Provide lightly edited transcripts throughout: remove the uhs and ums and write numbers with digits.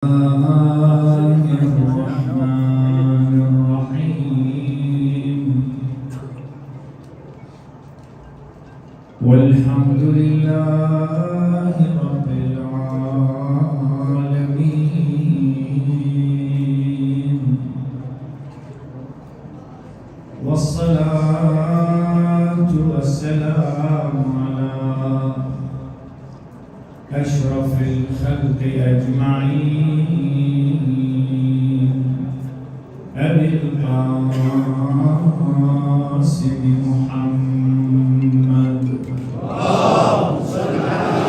الله الرحمن الرحيم والحمد لله رب العالمين والصلاة والسلام على أشرف الخلق أجمعين أبي القاسم محمد اللهم صل على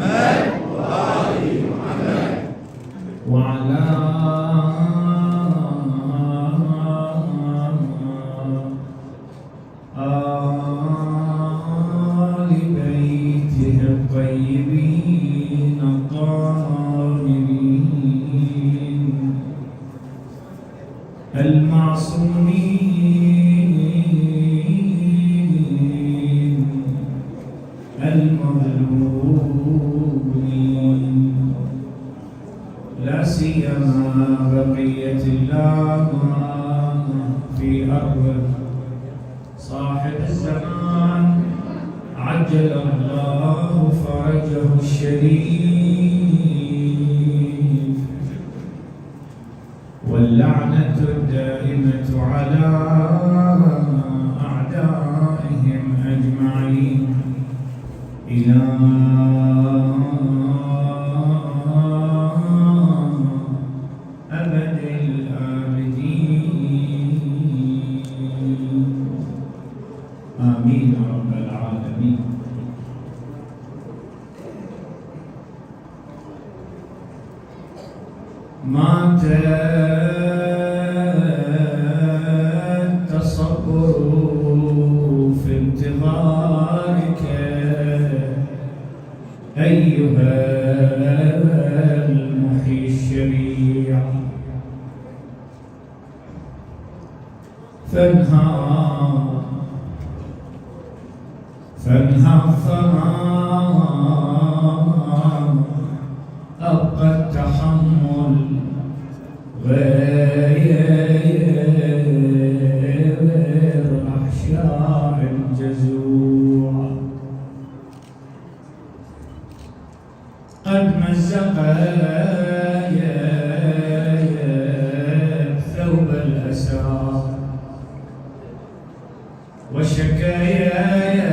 محمد وآل محمد وعلى آل بيته الطيبين الطاهرين المعصومين المظلومين لا سيما بقية الله في أرضه صاحب الزمان عجل الله فرجه الشريف واللعنة الدائمة على أعدائهم أجمعين إلى أبد الآبدين آمين رب العالمين. مات التصبر في انتظارك أيها المحيي الشريع فانهار فما أبقى التحمل غير أحشاء الجزوع قد مزقت ثوب الأسى والشكايات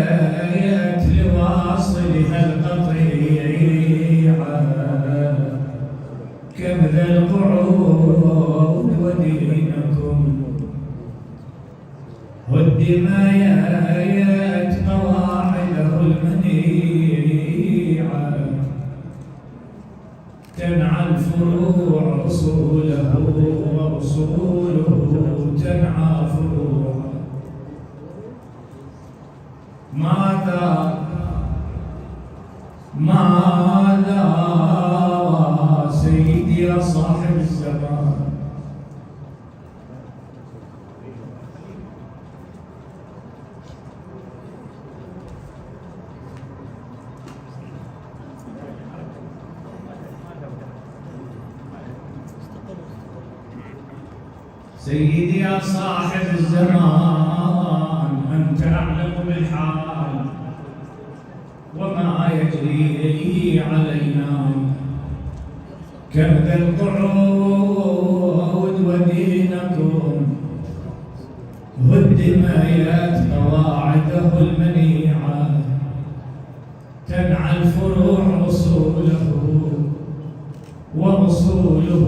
لواصلها القطيعة كبذ القعود ودينكم والدمايات قواعده المنيعة تنعى الفروع أصوله وأصوله تنعى فروعه. ماذا سيدي يا صاحب الزمان سيدي يا صاحب الزمان أنت أعلم بالحال وما يجري علينا كبد القعود ودينكم والدمايات قواعده المنيعة تنعى الفروع أصوله وأصوله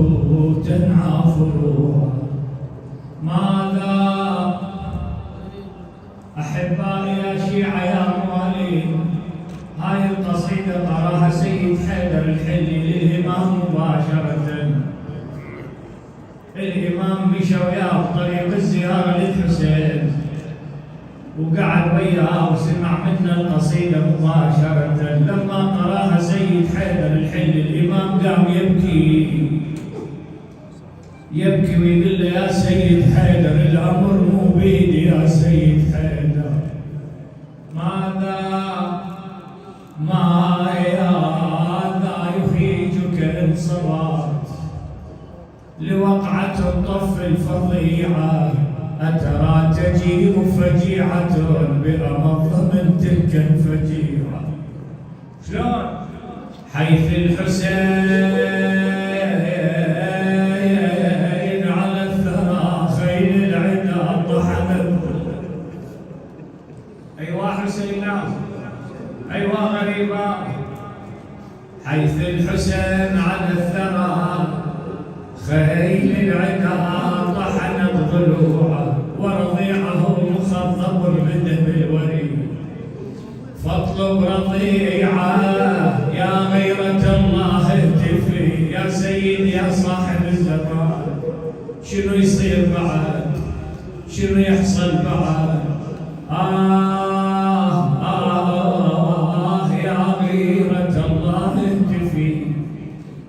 تنعى فروعه. ماذا أحبائي يا شيعة يا موالين هاي القصيدة قراها سيد حيدر الحلي للإمام مباشرة. الإمام مشى وياه بطريق الزيارة للحسين وقعد وياه وسمع منا القصيدة مباشرة. لما قراها سيد حيدر الحلي الإمام قام يبكي ويقول له يا سيد حيدر الأمر مو بيدي يا سيد حيدر ماذا ما يا ذا يخيجك إن صبرت لوقعة الطف الفظيعة، أترى تجيء فجيعة بأمض من تلك الفجيعة. شلون؟ حيث الحسين على الثرى خيل العدا طحنت. أيوا حسينا، أيوا غريبا. حيث الحسين على الثرى خيل العدا طحنت ضلوعه، ورضيعه مخضب بدم الوريد. فاطلب رضيعه يا غيرة الله اهتفي، يا سيد يا صاحب الزمان. شنو يصير بعد؟ شنو يحصل بعد؟ يا غيرة الله اهتفي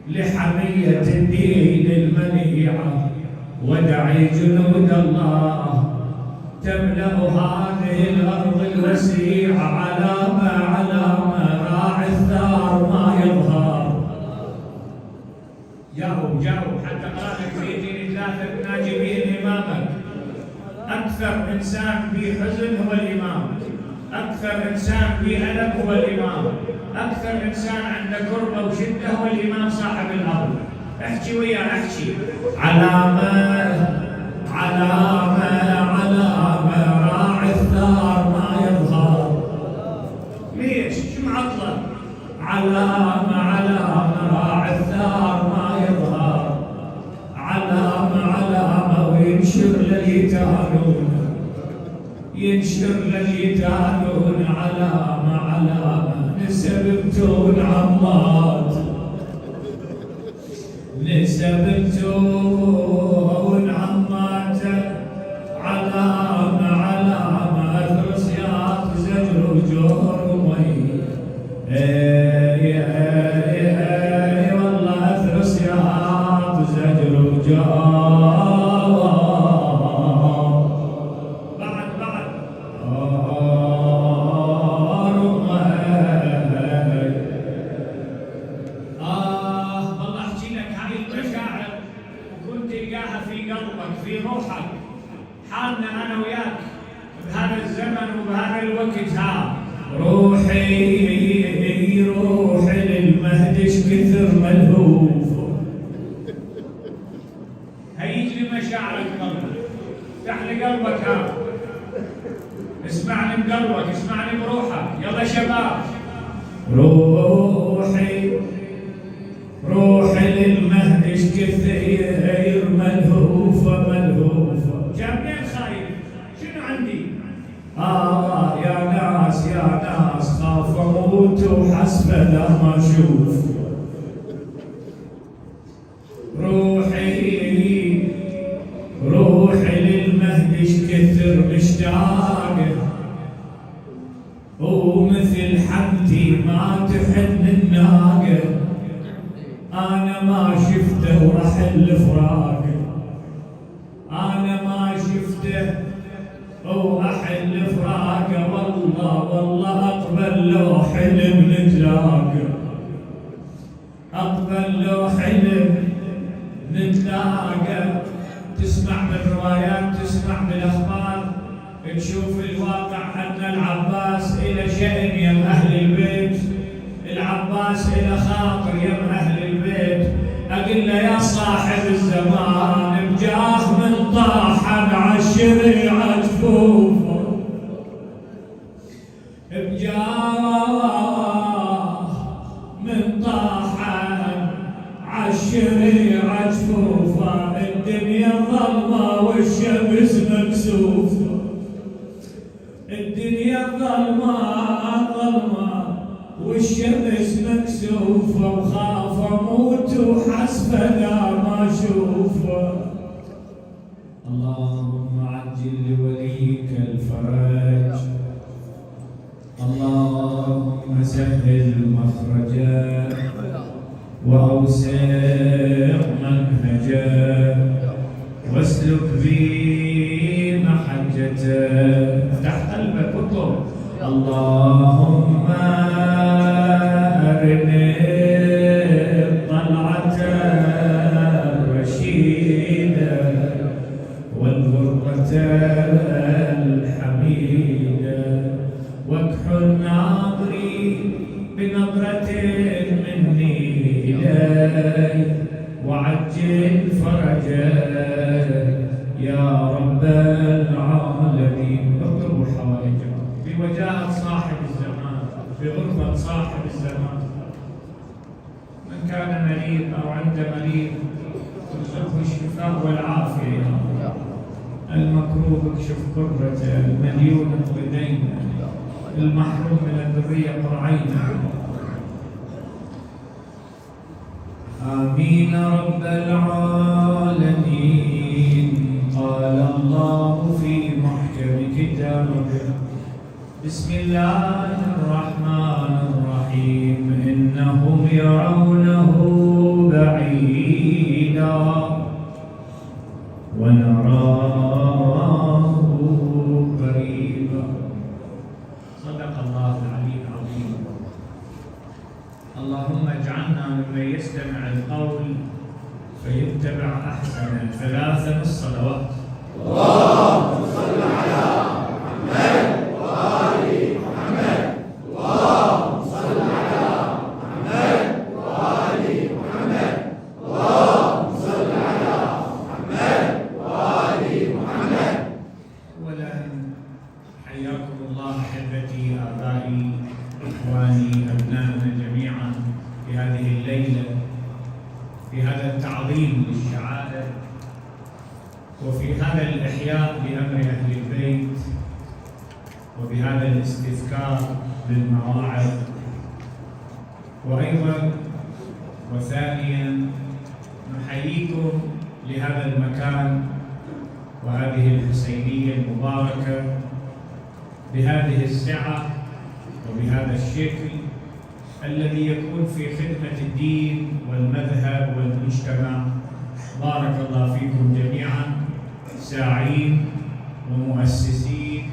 لحمية الدين المنيعة، ودعي جنود الله تملأ هذه الأرض الوسيعة. علامة راعي الثار ما يظهر. جاوب حتى قرأتك في دين ثلاثة ناجبين إمامك. أكثر إنسان بحزن هو الإمام، أكثر إنسان بألم هو الإمام، أكثر إنسان عنده كربة وشدة هو الإمام صاحب الأرض. احكي وياه، احكي. علامة راعي الثار ما يظهر. ليش؟ شو معطلة؟ علامة راعي الثار ما يظهر. علامة وينشر لليتانون علامة نسبتون عمات، نسبتون عمات. علامة أثرسيات زجر وجور ومي. والله أثرسيات زجر وجور. في روحك حالنا انا وياك بهذا الزمن وبهذا الوقت. روحي للمهدش كثر ملهوف. هيج لي مشاعرك قلبك، افتح لي قلبك. اسمعني بقلبك، اسمعني بروحك. يلا شباب. روحي للمهدش كثير ملهوفة. جاب منين خايف؟ شنو عندي؟ يا ناس خاف اموت وحسب لا ما اشوف. روحي للمهدش كثر مشتاقه، ومثل حمتي ما تحن الناقه. أنا ما شفته ورحل فراقه، أنا ما شفته وأحل فراقه. والله أقبل لو حلم نتلاقى، أقبل لو حلم نتلاقى. تسمع بالروايات، تسمع بالأخبار، تشوف الواقع أن العباس إلى شأن يم أهل البيت، العباس إلى خاطر يم أهل البيت. أقول له يا صاحب الزمان بجاه من طاحن عالشريعة جفوفه، بجاه من طاحن عالشريعة جفوفه. الدنيا ظلمة والشمس مكسوفة، الدنيا ظلمة والشمس مكسوفة. وخاف اموت وحسب لا ما اشوفه. اللهم عجل لوليك الفرج، اللهم سهل مخرجا واوسع منهجا، واسلك بي محجته. افتح قلبك واطلب. اللهم أرني طلعة الرشيد وعجل فرجا يا رب العالمين. اطلبوا حوائجكم بوجاهة صاحب الزمان، بغرفة صاحب الزمان. من كان مريض أو عنده مريض ترزقه الشفاء والعافية، المكروب اكشف كربته، المديون بدينه، المحروم من الذرية قرعينا. آمين رب العالمين. قال الله في محكم كتابه بسم الله الرحمن الرحيم إنهم يرونه بعيدا ونراه قريبا. صدق الله العلي العظيم. اللهم اجعلنا ممن يستمع القول فيتبع احسنه. ثلاثا الصلوات. اللهم صل على محمد وآل محمد. اللهم صل على محمد وآل محمد. اللهم صل على محمد وآل محمد. أولا حياكم الله أحبتي، آبائي، إخواني، أبنائنا جميعا في هذه الليلة، في هذا التعظيم للشعائر، وفي هذا الإحياء بأمر أهل البيت، وبهذا الاستذكار بالمواعظ. وأيضا وثانيا نحييكم لهذا المكان وهذه الحسينية المباركة بهذه السعة وبهذا الشكل الذي يكون في خدمة الدين والمذهب والمجتمع. بارك الله فيكم جميعا، ساعين ومؤسسين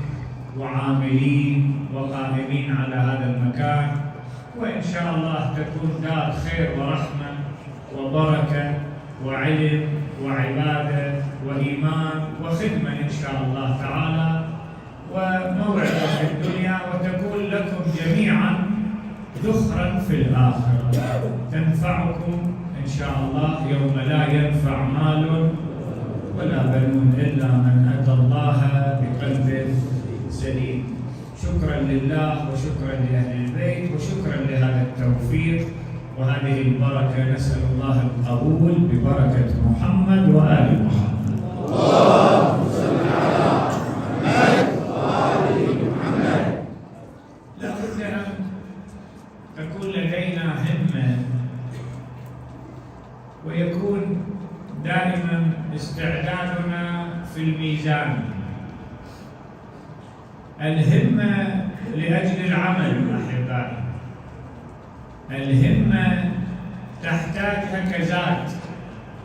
وعاملين وقائمين على هذا المكان، وإن شاء الله تكون دار خير ورحمة وبركة وعلم وعبادة وإيمان وخدمة إن شاء الله تعالى، وموعظة في الدنيا، وتكون لكم جميعا ذخرا في الآخرة تنفعكم إن شاء الله يوم لا ينفع مال ولا بنون إلا من أتى الله بقلب سليم. شكرا لله وشكرا لأهل البيت وشكرا لهذا التوفيق وهذه البركة. نسأل الله القبول ببركة محمد وآل محمد. اللهم صل على محمد وآل محمد. لابد أن تكون لدينا همة ويكون دائما استعدادنا في الميزان. الهمة لأجل العمل أحبائي، الهمة تحتاجها كذات.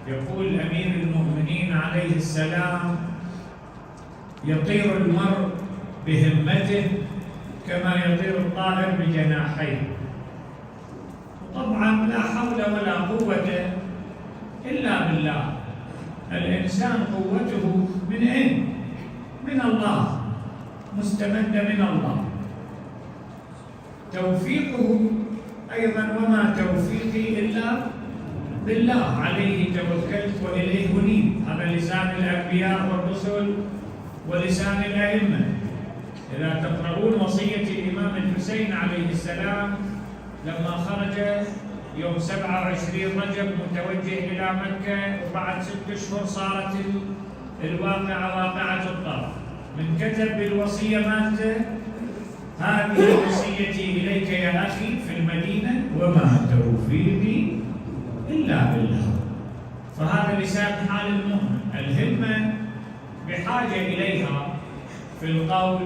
يقول أمير المؤمنين عليه السلام: يطير المرء بهمته كما يطير الطائر بجناحيه. طبعا لا حول ولا قوة إلا بالله. الإنسان قوته من أين؟ من الله، مستمدة من الله. توفيقه أيضا وما توفيقي إلا بالله، عليه توكلت وإليه أنيب. هذا لسان الأنبياء والرسل ولسان الأئمة. إذا تقرؤون وصية الإمام الحسين عليه السلام لما خرج يوم 27 رجب متوجه إلى مكة، وبعد 6 أشهر صارت الواقعة واقعة الطرف، من كتب بالوصية مالته: هذه وصيتي إليك يا أخي في المدينة وما توفيقي إلا بالله. فهذا لسان حال المؤمن. الهمة بحاجة إليها في القول،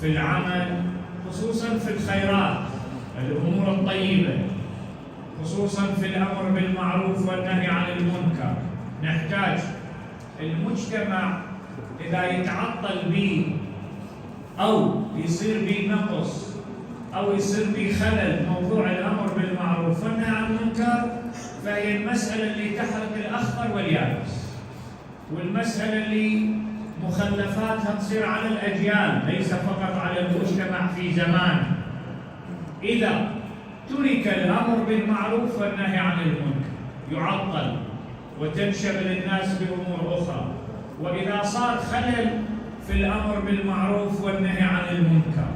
في العمل، خصوصا في الخيرات، الأمور الطيبة، خصوصا في الأمر بالمعروف والنهي عن المنكر. نحتاج المجتمع إذا يتعطل به أو يصير به نقص أو يصير به خلل موضوع الأمر بالمعروف والنهي عن المنكر، فهي المسألة اللي تحرق الأخضر واليابس، والمسألة اللي مخلفاتها تصير على الأجيال ليس فقط على المجتمع في زمان. إذا ترك الأمر بالمعروف والنهي عن المنكر يعطل وتنشغل الناس بأمور أخرى. وإذا صار خلل في الأمر بالمعروف والنهي عن المنكر،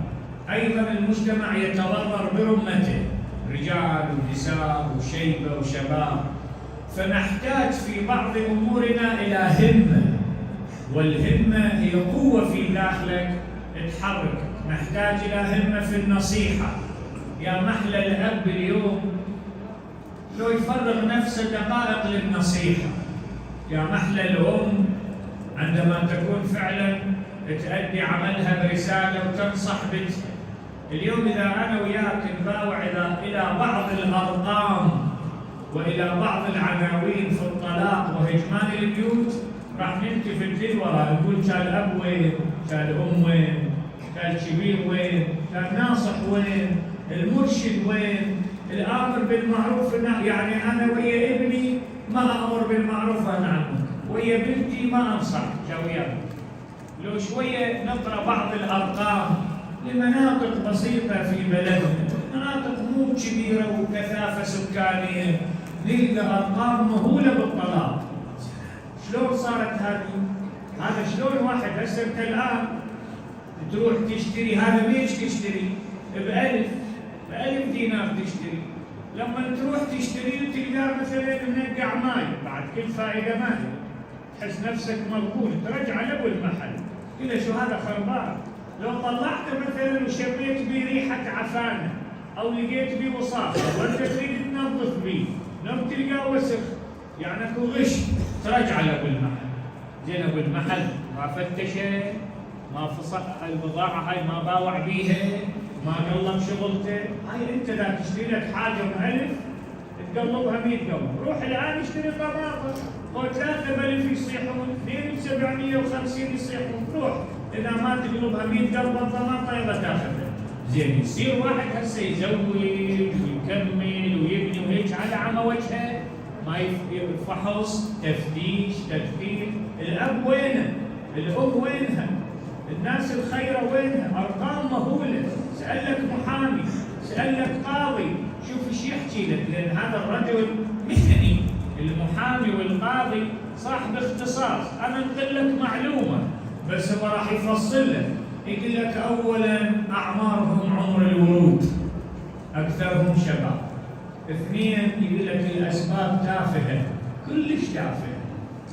أيضا المجتمع يتضرر برمته، رجال ونساء وشيبة وشباب. فنحتاج في بعض أمورنا إلى همة، والهمة هي قوة في داخلك تحركك. نحتاج إلى همة في النصيحة. يا محلى الأب اليوم لو يفرغ نفسه دقائق للنصيحة. يا محلى الأم عندما تكون فعلا تؤدي عملها برسالة وتنصح بنتها. اليوم إذا أنا وياك نباوع إلى بعض الأرقام وإلى بعض العناوين في الطلاق وهجمان البيوت، راح نلتفت للوراء نقول كان الأب وين؟ كان الأم وين؟ كان الكبير وين؟ كان الناصح وين؟ المرشد وين؟ الآمر بالمعروف يعني أنا ويا ابني ما أمر بالمعروف وأنهى عن المنكر، ويا بنتي ما أنصح جوياك. لو شوية نقرأ بعض الأرقام لمناطق بسيطة في بلدنا، مناطق مو كبيرة وكثافة سكانية، نلقى أرقام مهولة بالطلاق. شلون صارت هذه؟ هذا شلون واحد هسه أنت الآن تروح تشتري، هذا ليش تشتري؟ بألف دينار تشتري. لما تروح تشتري تلقى مثلا منقع ماي بعد كل فائدة ماي، تحس نفسك مغبون، ترجع له المحل إلى شو هذا خربان. لو طلعته مثلا وشميت بيه ريحة عفانة أو لقيت بيه وصافة وأنت تريد تنظف بيه، لو تلقاه وسخ يعني اكو غش، ترجع له بالمحل. زين ابو المحل ما فتشه، ما فصح البضاعة هاي، ما باوع بيها، ما قلب شغلته. هاي انت اذا تشتري لك حاجة بألف تقلبها 100 قلب. روح الآن اشتري طماطم، هو 3 بألف يصيحون، 2 ب750 يصيحون. روح إذا ما تقلبها 100 قلب الطماطم يلا تاخذها. زين يصير واحد هسه يزوج ويكمل ويبني وهيك على عمى وجهه، ما يفحص تفتيش تدقيق. الأب وينه؟ الأم وينها؟ الناس الخيرة وينها؟ أرقام مهولة. سألك محامي، سألك قاضي، شوف ايش يحكي لك، لأن هذا الرجل مهني. المحامي والقاضي صاحب اختصاص. أنا أنقل لك معلومة بس هو راح يفصل لك. يقول لك أولاً أعمارهم عمر الورود، أكثرهم شباب. 2 يقول لك الأسباب تافهة، كلش تافهة.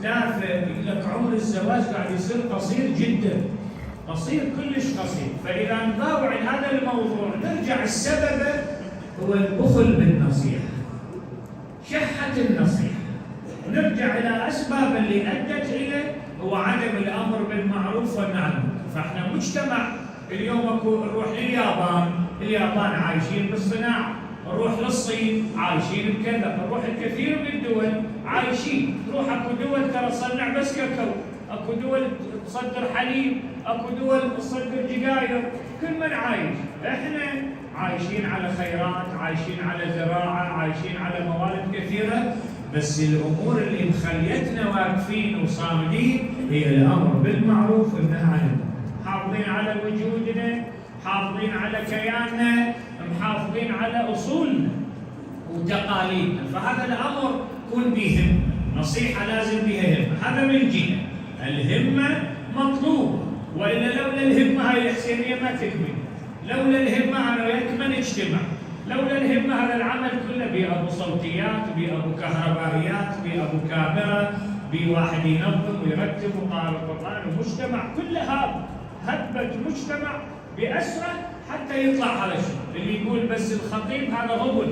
3 يقول لك عمر الزواج قاعد يصير قصير جدا، قصير كلش قصير. فإذا نضاوع هذا الموضوع نرجع السبب هو البخل بالنصيحة، شحة النصيحة، ونرجع إلى أسباب اللي أدت إلى هو عدم الأمر بالمعروف والنهي عن المنكر. فإحنا مجتمع اليوم نروح لليابان، اليابان عايشين بالصناعة، نروح للصين عايشين بكذا، نروح الكثير من الدول عايشين. تروح اكو دول ترى تصنع بس كاكاو، اكو دول تصدر حليب، اكو دول تصدر دقايق، كل من عايش. احنا عايشين على خيرات، عايشين على زراعة، عايشين على موارد كثيرة، بس الامور اللي مخليتنا واقفين وصامدين هي الامر بالمعروف والنهي عن المنكر. حافظين على وجودنا، حافظين على كياننا، محافظين على أصولنا وتقاليدنا. فهذا الأمر كن بهم نصيحة، لازم بها همة. هذا من جهة الهمة مطلوب، وإلا لولا الهمة هاي الحسينية ما تكمل، لولا الهمة أنا وياك ما نجتمع، لولا الهمة هذا العمل كله بأبو صوتيات، بأبو كهربائيات، بأبو كاميرا، بواحد ينظم ويرتب وقارئ القرآن، ومجتمع كل هذا هبة مجتمع بأسره حتى يطلع هذا الشيء. اللي يقول بس الخطيب هذا غبن،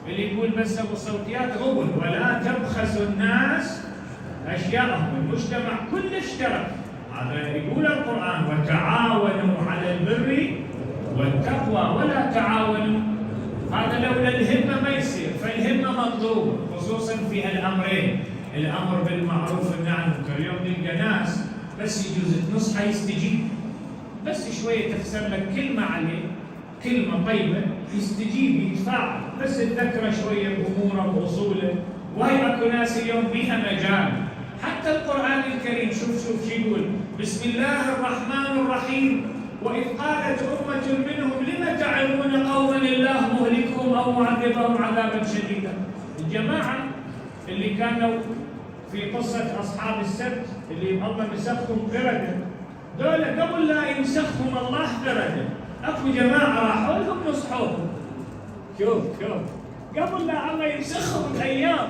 اللي يقول بس ابو صوتيات غبن. ولا تبخسوا الناس اشياءهم. المجتمع كله اشترك، هذا يقول القرآن وتعاونوا على البر والتقوى ولا تعاونوا. هذا لولا الهمة ما يصير. فالهمة مطلوب خصوصا في الأمرين، الأمر بالمعروف والنهي عن المنكر. اليوم نلقى ناس بس يجوز تنصحه يستجيب، بس شوية تخسر لك كلمة عليه، كلمة طيبة يستجيب يتفاعل، بس تذكره شوية بأموره بأصوله. وهي أكو ناس اليوم بها مجال. حتى القرآن الكريم شوف شو يقول: بسم الله الرحمن الرحيم وإذ قالت أمة منهم لم تعظون قوما الله مهلكهم أو معذبهم عذابا شديدا. الجماعة اللي كانوا في قصة أصحاب السبت اللي الله مسخهم قردة، دول قبل لا يمسخهم الله قردة أكو جماعة راحوا لهم نصحوهم. شوف قبل لا الله يمسخهم أيام،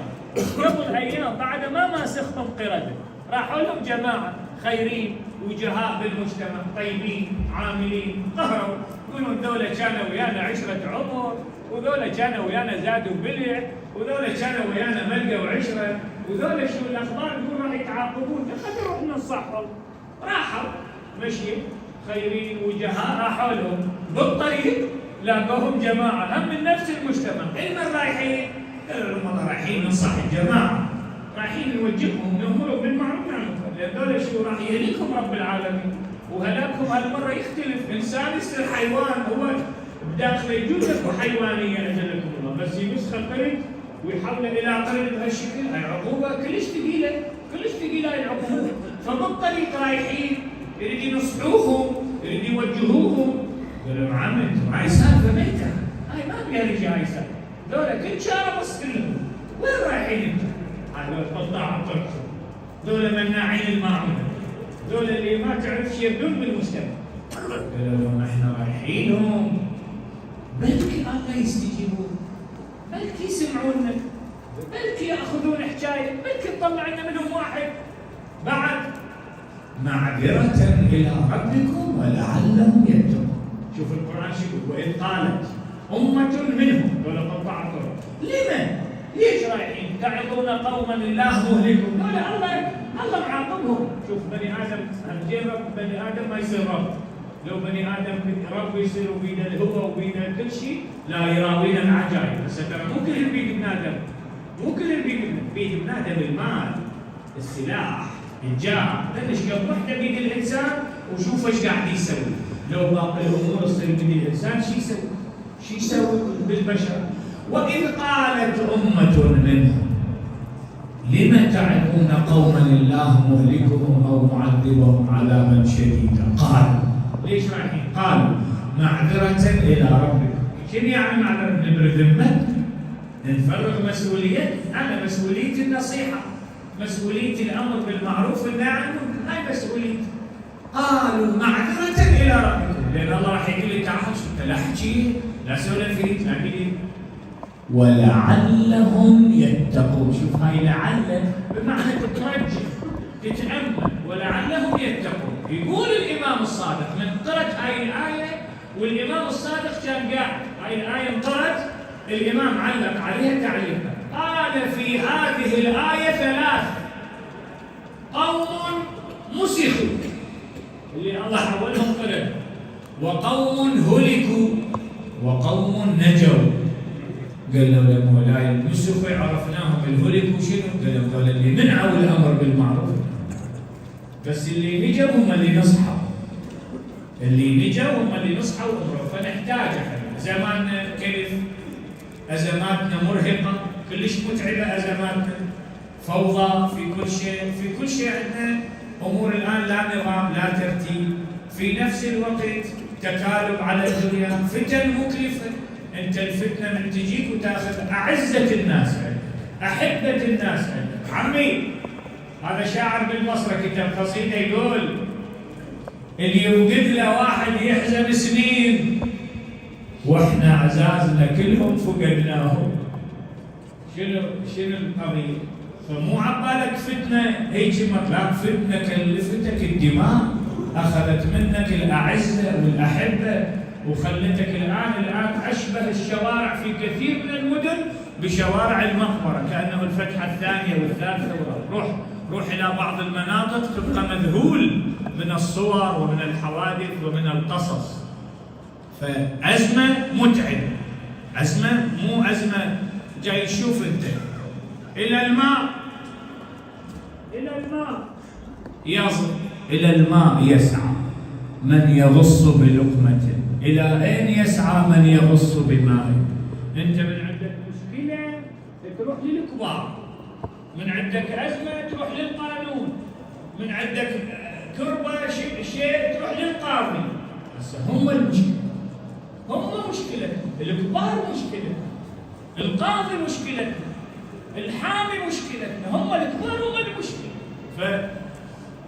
قبل أيام بعد ما مسخهم قردة راحوا لهم جماعة خيرين وجهاء بالمجتمع طيبين عاملين، قهروا يقولون ذولا كانوا ويانا عشرة عمر، وذولا كانوا ويانا زادوا بلع، وذولا كانوا ويانا ملقى وعشرة، وذولا شو الأخبار يقول راح يتعاقبون، خلينا نروح ننصحهم. راحوا مشي خيرين وجهاء راحوا لهم بالطريق لاقوهم جماعة هم من نفس المجتمع. أين رايحين؟ قالوا لهم والله رايحين ننصح الجماعة، رايحين نوجههم نأمرهم بالمعروف والمنكر، لأن ذولا شو راح يهلكهم رب العالمين، وهلاكهم هالمرة يختلف، إنسان يصير حيوان هو بداخله يجوز اكو حيوانية أجلكم الله، بس يمسخ القرد ويحوله إلى قرد بهالشكل، هاي عقوبة كلش ثقيلة، كلش ثقيلة هاي العقوبة. فبالطريق رايحين يريد ينصحوهم، يريد يوجهوهم، قالوا لهم عم انتم هاي سالفة ميتة، هاي ما بيها رجال، هاي سالفة، ذولا كل شارع بس كلهم، وين رايحين انتم؟ هاي قطاع الطرق، ذولا مناعين الماعونة، ذولا اللي ما تعرف شيء يبدون بالمجتمع. قالوا لهم احنا رايحينهم بلكي الله يستجيبون، بلكي يسمعونا، بلكي ياخذون حكايه، بلكي تطلع لنا منهم واحد بعد معذرة الى ربكم ولعلهم يتقون. شوف القران شو يقول، واذ قالت امة منهم، ولا قطع الطرق، لمن؟ ليش رايحين تعظون قوما الله مهلكهم؟ لا الله معاقبهم. شوف بني ادم هنجرب بني ادم ما يصير رب، لو بني ادم رب يصير بيد الهوى وبيد كل شيء لا يراوينا العجائب، بس ترى مو كل بيد ابن ادم، مو كل بيد ابن ادم المال، السلاح، الجاه، بلش قبل وحده بيد الانسان وشوف ايش قاعد يسوي. لو باقي الامور تصير بيد الانسان شو يسوي بالبشر؟ واذ قالت امه منهم لم تعظون قوما الله مهلكهم او معذبهم عذابا شديدا. قالوا ليش رايحين؟ قالوا معذرة إلى ربكم. شنو يعني معذرة؟ نبرد ذمتنا، نفرغ مسؤوليتنا، أنا مسؤوليتي النصيحة، مسؤوليتي الأمر بالمعروف والنهي عن المنكر، هاي مسؤوليتي. قالوا معذرة إلى ربكم، لأن الله راح يقول لي تعال شو لا أحكي لا سولفيت لا كذي. ولعلهم يتقون. شوف هاي لعل بمعنى تترجى تتأمل، ولعلهم يتقون. يقول الإمام الصادق من قرأت هاي الآية، والإمام الصادق كان قاعد، هاي الآية انقرأت، الإمام علق عليها تعليقا، قال في هذه الآية ثلاث: قوم مسخوا اللي الله حولهم قرد، وقوم هلكوا، وقوم نجوا. قال له يا مولاي المسخوا عرفناهم، الهلكوا شنو؟ قال له اللي منعوا الأمر بالمعروف، بس اللي نجوا هم اللي نصحوا، اللي نجوا هم اللي نصحوا وامروا. فنحتاج احنا زماننا كيف؟ ازماتنا مرهقه، كلش متعبه ازماتنا، فوضى في كل شيء، في كل شيء عندنا امور الان لا نظام لا ترتيب، في نفس الوقت تكالب على الدنيا، فتن مكلفه. انت الفتنه من تجيك وتاخذ اعزه الناس عندك، احبه الناس عندك. عمي هذا شاعر بالبصرة كتب قصيدة يقول اللي يوجد له واحد يحزن سنين واحنا عزازنا كلهم فقدناهم. شنو القضية؟ فمو عبالك فتنة هيك مطلق، فتنة كلفتك الدماء، أخذت منك الأعزة والأحبة وخلتك الآن أشبه الشوارع في كثير من المدن بشوارع المقبرة، كأنه الفتحة الثانية والثالثة. روح إلى بعض المناطق تبقى مذهول من الصور ومن الحوادث ومن القصص. فأزمة متعبة، أزمة مو أزمة جاي تشوف أنت. إلى الماء يسعى من يغص بلقمة، إلى أين يسعى من يغص بماء؟ أنت من عندك مشكلة تروح للكبار، من عندك أزمة تروح للقانون، من عندك كربة شيء تروح للقاضي. بس هم المشكلة، هم مشكلة، الكبار مشكلة، القاضي مشكلة، الحامي مشكلة، هم الكبار هم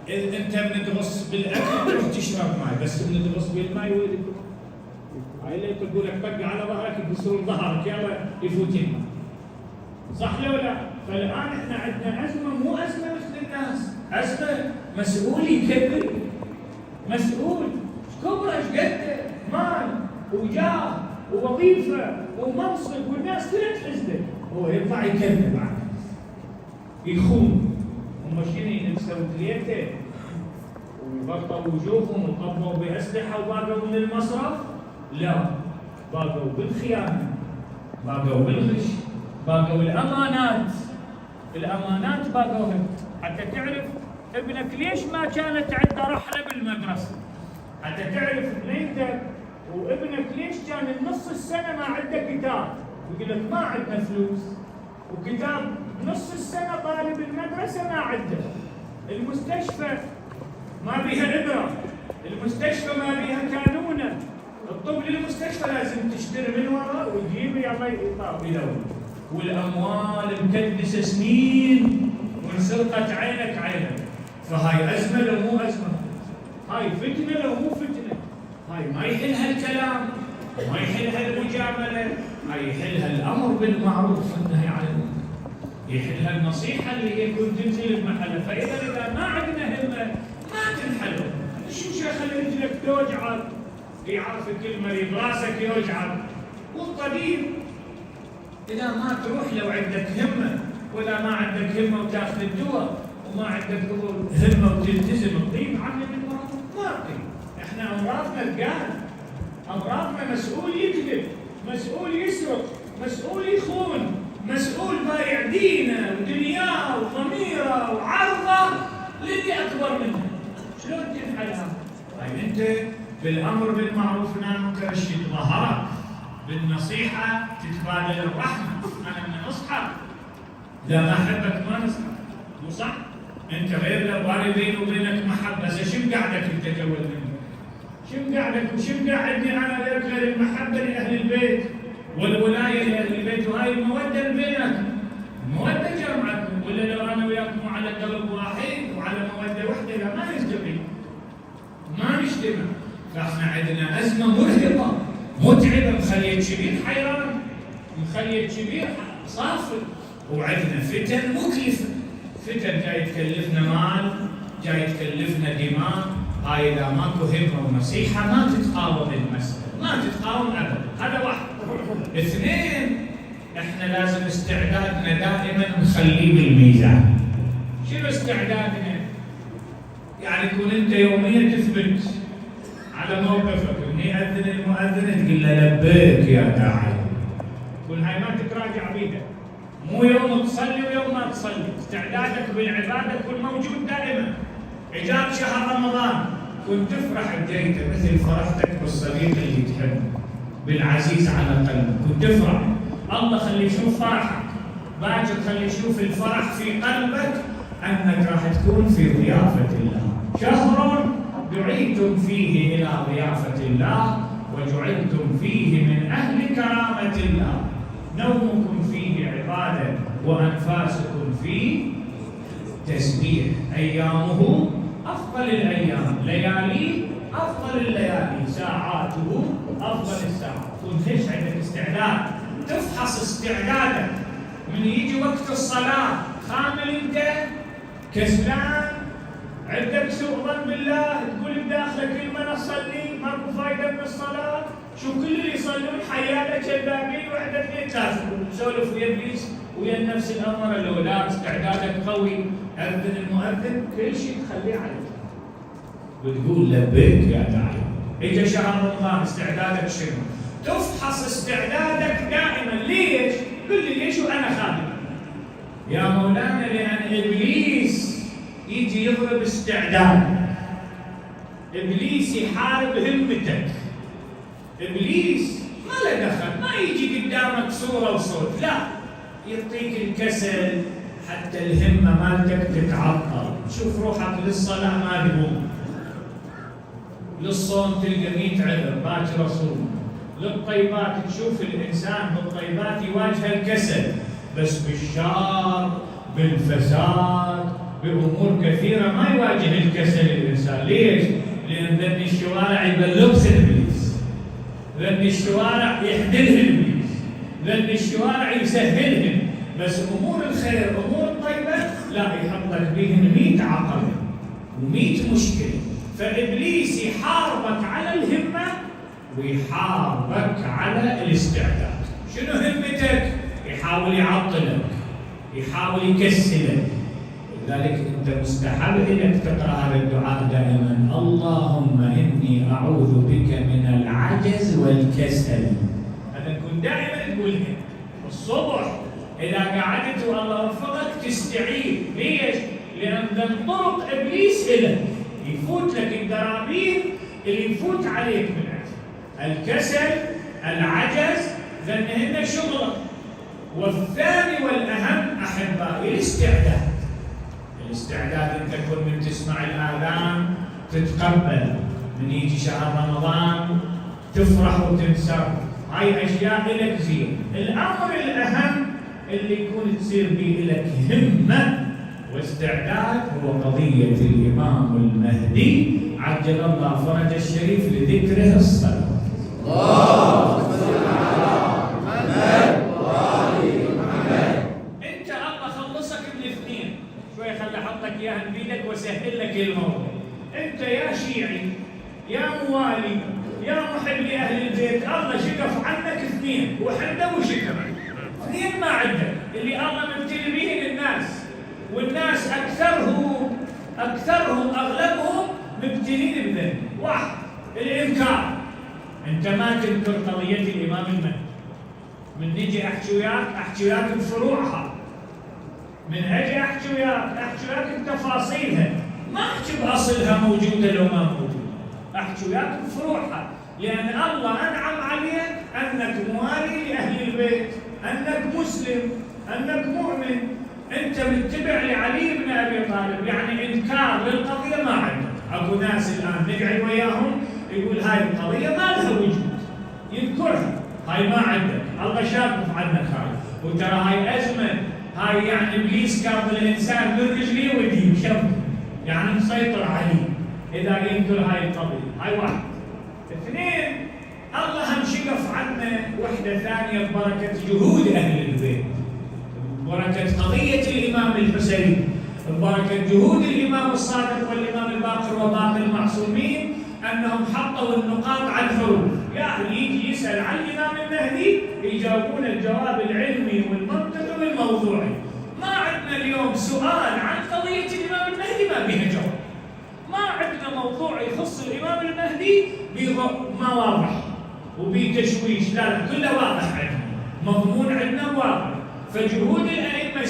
انت من تغص بالاكل تروح تشرب ماي، بس من تغص بالماي وين تروح؟ هاي اللي تقول لك بقى على ظهرك يكسرون ظهرك يلا يفوت الماء. صح لو لا؟ فالان احنا عندنا ازمه، مو ازمه مثل الناس، ازمه مسؤول يكبر، مسؤول كبره ايش قد مال وجاه ووظيفه ومنصب والناس كلها تحسده، هو يطلع يكذب بعد يخون. هم شنو يلبسوا كليته وغطوا وجوههم وقبوا باسلحه وباقوا من المصرف؟ لا، باقوا بالخيانه، باقوا بالغش، باقوا الامانات، الامانات باقوها. حتى تعرف ابنك ليش ما كانت عنده رحله بالمدرسه، حتى تعرف بنيتك وابنك ليش كان نص السنه ما عنده كتاب، يقول لك ما عندنا فلوس، وكتاب نص السنه طالب المدرسه ما عنده، المستشفى ما بيها ابره، المستشفى ما بيها كانونه، الطب للمستشفى لازم تشتري من ورا وتجيب يلا يطلع يدور، والاموال مكدسه سنين وانسرقت عينك عينك. فهاي ازمه لو مو ازمه، هاي فتنه لو مو فتنه، هاي ما يحلها الكلام، ما يحلها المجامله، هاي يحلها الامر بالمعروف والنهي عن المنكر، يحلها النصيحه اللي هي كنت تنزل بمحلها. فاذا ما عندنا همه ما تنحل. شو خلي رجلك توجعك يعرفك المريض، راسك يوجعك، والطبيب اذا ما تروح لو عندك همه، واذا ما عندك همه وتاخذ الدواء وما عندك همه وتلتزم الطبيب عمل المرض ما يطيب. احنا امراضنا تقال، امراضنا مسؤول يكذب، مسؤول يسرق، مسؤول يخون، مسؤول بايع دينه ودنياه وضميره وعرضه للي اكبر منه. شلون تنحلها؟ طيب انت بالامر بالمعروف والنهي عن المنكر تشد ظهرك، بالنصيحه تتبادل الرحمه، انا من نصحك، لا ما احبك ما نصحك، مو صح؟ انت غير لو باري بيني وبينك محبه، شو مقعدك انت جوا مني؟ شو مقعدك وشو مقعدني انا غير المحبه لاهل البيت والولايه لاهل البيت، وهاي الموده بينك، الموده جمعتكم، ولا لو انا وياكم على قلب واحد وعلى موده وحده لا ما نلتقي، ما نجتمع. فاحنا عندنا ازمه مرهقه متعبه، مخليه كبير حيران، مخليه كبير صافي، وعندنا فتن مكلفه، فتن جاي تكلفنا مال، جاي تكلفنا دماء. هاي اذا ماكو همه ونصيحه ما تتقاوم المساله، ما تتقاوم ابدا. هذا واحد. اثنين، احنا لازم استعدادنا دائما نخليه بالميزان. شنو استعدادنا؟ يعني تكون انت يوميا تثبت على موقفك، من يأذن المؤذن تقول له لبيك يا داعي، تقول هاي ما تتراجع بيدك، مو يوم تصلي ويوم ما تصلي، استعدادك بالعباده كن موجود دائما. اجاب شهر رمضان كنت تفرح بديته مثل فرحتك بالصديق اللي تحبه، بالعزيز على قلبك، كنت تفرح. الله خلي يشوف فرحك، باكر خلي يشوف الفرح في قلبك انك راح تكون في ضيافه الله. شهر دعيتم فيه الى ضيافه الله وجعلتم فيه من اهل كرامه الله، نومكم فيه عباده وانفاسكم فيه تسبيح، ايامه افضل الايام، لياليه افضل الليالي، ساعاته افضل الساعات. كنت ليش عندك استعداد، تفحص استعدادك من يجي وقت الصلاه خامل انت كسلان، عندك سوء ظن بالله، تقول بداخلك كلمه اصلي ماكو فايده من الصلاه، شو كل اللي يصلون حياله كذابين وحده اثنين ثلاثه، تسولف ويا ابليس ويا النفس الاماره. لو لا استعدادك قوي، اذن المؤذن كل شيء تخليه عليك، بتقول لبيك يا داعي. اجى شهر رمضان استعدادك شنو؟ تفحص استعدادك دائما. ليش؟ قل لي ليش وانا خادم؟ يا مولانا لان ابليس يجي يضرب استعدادك، ابليس يحارب همتك، ابليس ما له دخل، ما يجي قدامك صوره وصوت، لا يعطيك الكسل حتى الهمه مالتك تتعطل، تشوف روحك للصلاه ما تقوم، للصوم تلقى 100 عذر باكر اصوم، للطيبات تشوف الانسان بالطيبات يواجه الكسل، بس بالشر بالفساد بأمور كثيرة ما يواجه الكسل الإنسان. ليش؟ لأن ذن الشوارع يبلغ إبليس، ذن الشوارع يحدلها إبليس، ذن الشوارع يسهلهم، بس أمور الخير أمور الطيبة لا، يحط لك بهن 100 عقبة و100 مشكلة. فإبليس يحاربك على الهمة ويحاربك على الاستعداد. شنو همتك؟ يحاول يعطلك، يحاول يكسلك. لذلك أنت مستحب إنك تقرأ هذا الدعاء دائما: اللهم إني أعوذ بك من العجز والكسل. هذا كن دائما تقولها الصبح إذا قعدت والله وفقك تستعيد. ليش؟ لأن من طرق إبليس إلك يفوت لك الدرابين اللي يفوت عليك من الكسل، العجز، ذنهن شغلك. والثاني والأهم أحبائي الاستعداد. الاستعداد أن تكون من تسمع الآذان تتقبل، من يجي شهر رمضان تفرح وتنسر. هاي أشياء لك زين. الأمر الأهم اللي يكون تصير به لك همة واستعداد هو قضية الإمام المهدي عجل الله فرج الشريف لذكره الصلاة. اللهم صل على محمد وآل محمد. أنت الله خلصك من الاثنين، شوي خلي أحطك إياها بيدك وسهل لك الموضوع. أنت يا شيعي يا موالي يا محب لأهل البيت، الله شقف عنك اثنين، وحده وشكر. اثنين ما عندك، اللي الله مبتلي به الناس، والناس أكثرهم أغلبهم مبتلين بذنب واحد: الإنكار. أنت ما تنكر قضية الإمام المهدي. من نجي أحكي وياك بفروعها، من أجي أحكي وياك بتفاصيلها، ما أحكي بأصلها موجودة لو ما موجودة، أحكي وياك بفروعها. لأن الله أنعم عليك أنك موالي لأهل البيت، أنك مسلم، أنك مؤمن، أنت متبع لعلي بن أبي طالب، يعني إنكار للقضية ما عندك. أكو ناس الآن نقعد وياهم يقول هاي القضية ما لها وجود، ينكرها، هاي ما عندك، الله شاكف عنك هاي. وترى هاي أزمة، هاي يعني إبليس كاف الإنسان من رجليه وديه شوف، يعني مسيطر عليه إذا ينكر هاي القضية. هاي واحد. اثنين، الله هم شقف عنا وحدة ثانية ببركة جهود أهل البيت، ببركة قضية الإمام الحسين، ببركة جهود الإمام الصادق والإمام الباقر وباقي المعصومين، أنهم حطوا النقاط على الحروف. يعني يجي يسأل عن الإمام المهدي يجاوبون الجواب العلمي والمنطقي والموضوعي. ما عندنا اليوم سؤال عن قضية الإمام المهدي ما بها جواب. ما عندنا موضوع يخص الإمام المهدي ما واضح وبتشويش، لا كله واضح عندنا، مضمون عندنا واضح. فجهود الأئمة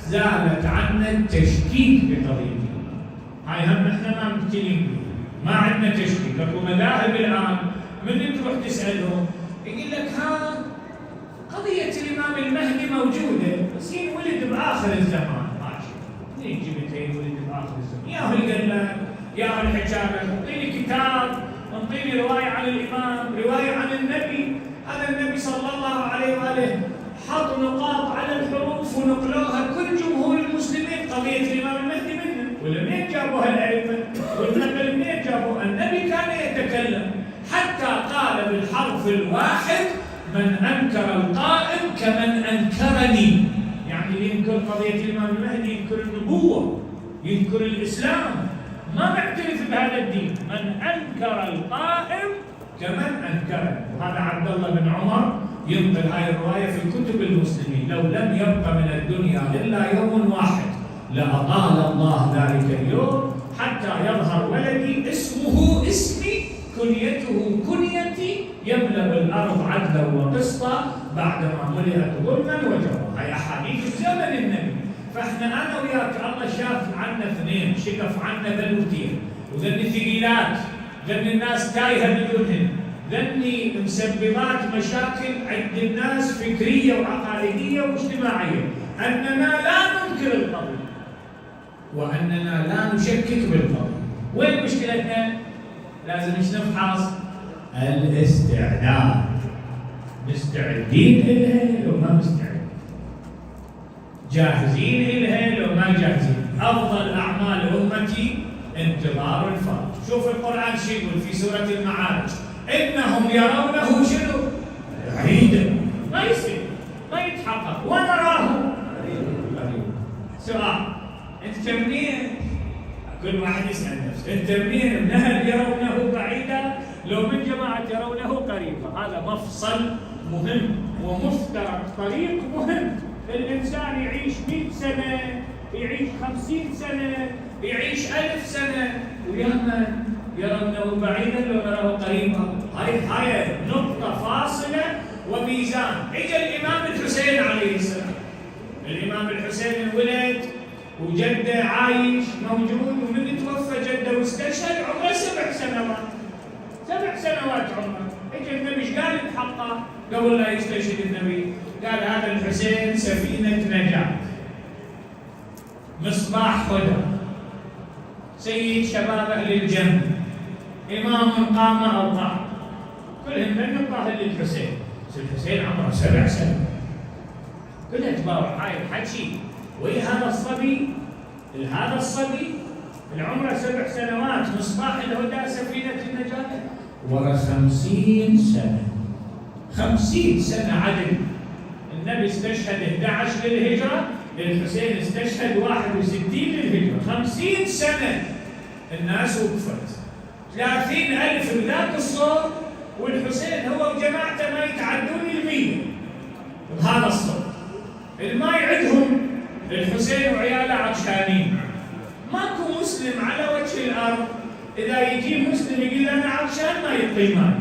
زالت عنا التشكيك بقضية. هاي هم احنا ما مبتلين، ما عندنا تشكيك. اكو مذاهب الآن من تروح تسألهم يقول لك ها قضية الإمام المهدي موجودة، بس ولد بآخر الزمان. ماشي، منين جبت ولد بآخر الزمان؟ يا هو القلة يا هو الحجابة، انطيني كتاب، انطيني رواية عن الإمام، رواية عن النبي. هذا النبي صلى الله عليه وآله حط نقاط على الحروف ونقلوها كل جمهور المسلمين قضية الإمام المهدي منه. ولمنين جابوها الأئمة؟ والنقل منين جابوها؟ النبي كان يتكلم حتى قال بالحرف الواحد: من أنكر القائم كمن أنكرني. يعني اللي ينكر قضية الإمام المهدي ينكر النبوة، ينكر الإسلام، ما نعترف بهذا الدين. من أنكر القائم كمن أنكرني. وهذا عبد الله بن عمر ينقل هاي الرواية في كتب المسلمين: لو لم يبق من الدنيا إلا يوم واحد لأطال الله ذلك اليوم حتى يظهر ولدي اسمه اسمي كنيته كنيتي يملأ الأرض عدلا وقسطا بعدما ملئت ظلما وجورا. هاي أحاديث زمن النبي. فاحنا أنا وياك الله شاف عنا اثنين، شكف عنا ذنوتين وذن ثقيلات، ذن الناس تايهة بدونهن، ذني مسببات مشاكل عند الناس فكرية وعقائدية واجتماعية. أننا لا ننكر القضية وأننا لا نشكك بالقضية. وين مشكلتنا؟ لازم نفحص الاستعداد. مستعدين إلها لو ما مستعدين، جاهزين إلها لو ما جاهزين. أفضل أعمال أمتي انتظار الفرج. شوف القرآن شو يقول في سورة المعارج: إنهم يرونه شنو؟ بعيدا، ما يصير، ما يتحقق، ونراه قريبا. سؤال: أنت منين؟ كل واحد يسأل نفسه: أنت منين؟ من أهل يرونه بعيدا لو من جماعة يرونه قريبا؟ هذا مفصل مهم ومفترق طريق مهم. الإنسان يعيش 100 سنة، يعيش 50 سنة، يعيش 1000 سنة، وياما يرونه بعيدا لو نراه قريبا. هاي نقطة فاصلة وميزان. اجى الإمام الحسين عليه السلام. الإمام الحسين انولد وجده عايش موجود، ومن توفى جده واستشهد عمره 7 سنوات. 7 سنوات عمره. اجى النبي ايش قال بحقه قبل لا يستشهد النبي؟ قال: هذا الحسين سفينة نجاة، مصباح هدى، سيد شباب أهل الجنة، إمام قام أو قام. كلهم من نقاه للحسين. الحسين عمره 7 سنوات. كلها تبارك هاي الحكي. وهذا الصبي، هذا الصبي العمر 7 سنوات، مصباح الهدى، سفينة النجاة، ورا 50 سنة. 50 سنة عدل. النبي استشهد 11 للهجرة، الحسين استشهد 61 للهجرة. 50 سنة الناس وقفت. 30,000 بذاك الصوت، والحسين هو وجماعته ما يتعدون 100 بهذا الصوت. الماء عندهم، الحسين وعياله عطشانين. ماكو مسلم على وجه الارض اذا يجي مسلم يقول انا عطشان ما يعطي ماء.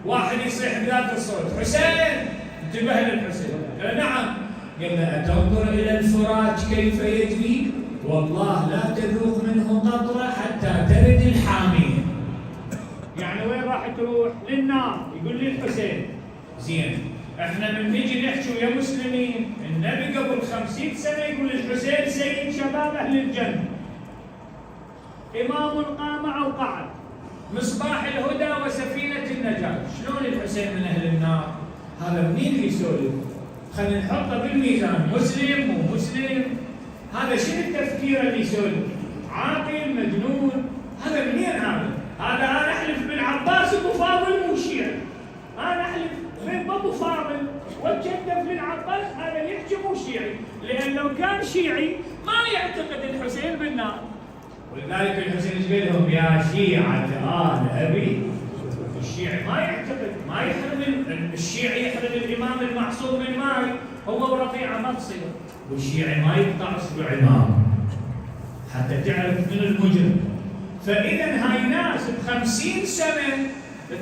واحد يصيح بذاك الصوت: حسين! انتبه للحسين. قال: نعم. قال له: أتنظر إلى الفرات كيف يجري؟ والله لا تذوق منه قطرة حتى ترد الحامية. يعني وين راح تروح؟ للنار. يقول لي الحسين: زين، احنا من نجي نحكي ويا مسلمين، النبي قبل 50 سنة يقول الحسين سيد شباب أهل الجنة، إمام قام أو قعد، مصباح الهدى وسفينة النجاة. شلون الحسين من أهل النار؟ هذا منين اللي يسولف؟ خلينا نحطه بالميزان، مسلم مو مسلم، هذا شنو التفكير اللي يسولف؟ عاقل مجنون؟ هذا منين هذا؟ هذا انا احلف بالعباس ابو فاضل مو شيعي، انا احلف بابو فاضل واتشدف للعباس هذا يحكي مو شيعي، لان لو كان شيعي ما يعتقد الحسين بالنار. ولذلك الحسين ايش قال لهم؟ يا شيعة آل أبي. الشيعي ما يعتقد، ما يحرم، الشيعي يحرم الإمام المعصوم الماي، هو ورفيعة ما تصير، والشيعي ما يقطع اصبع إمام حتى تعرف من المجرم. فإذا هاي ناس ب50 سنة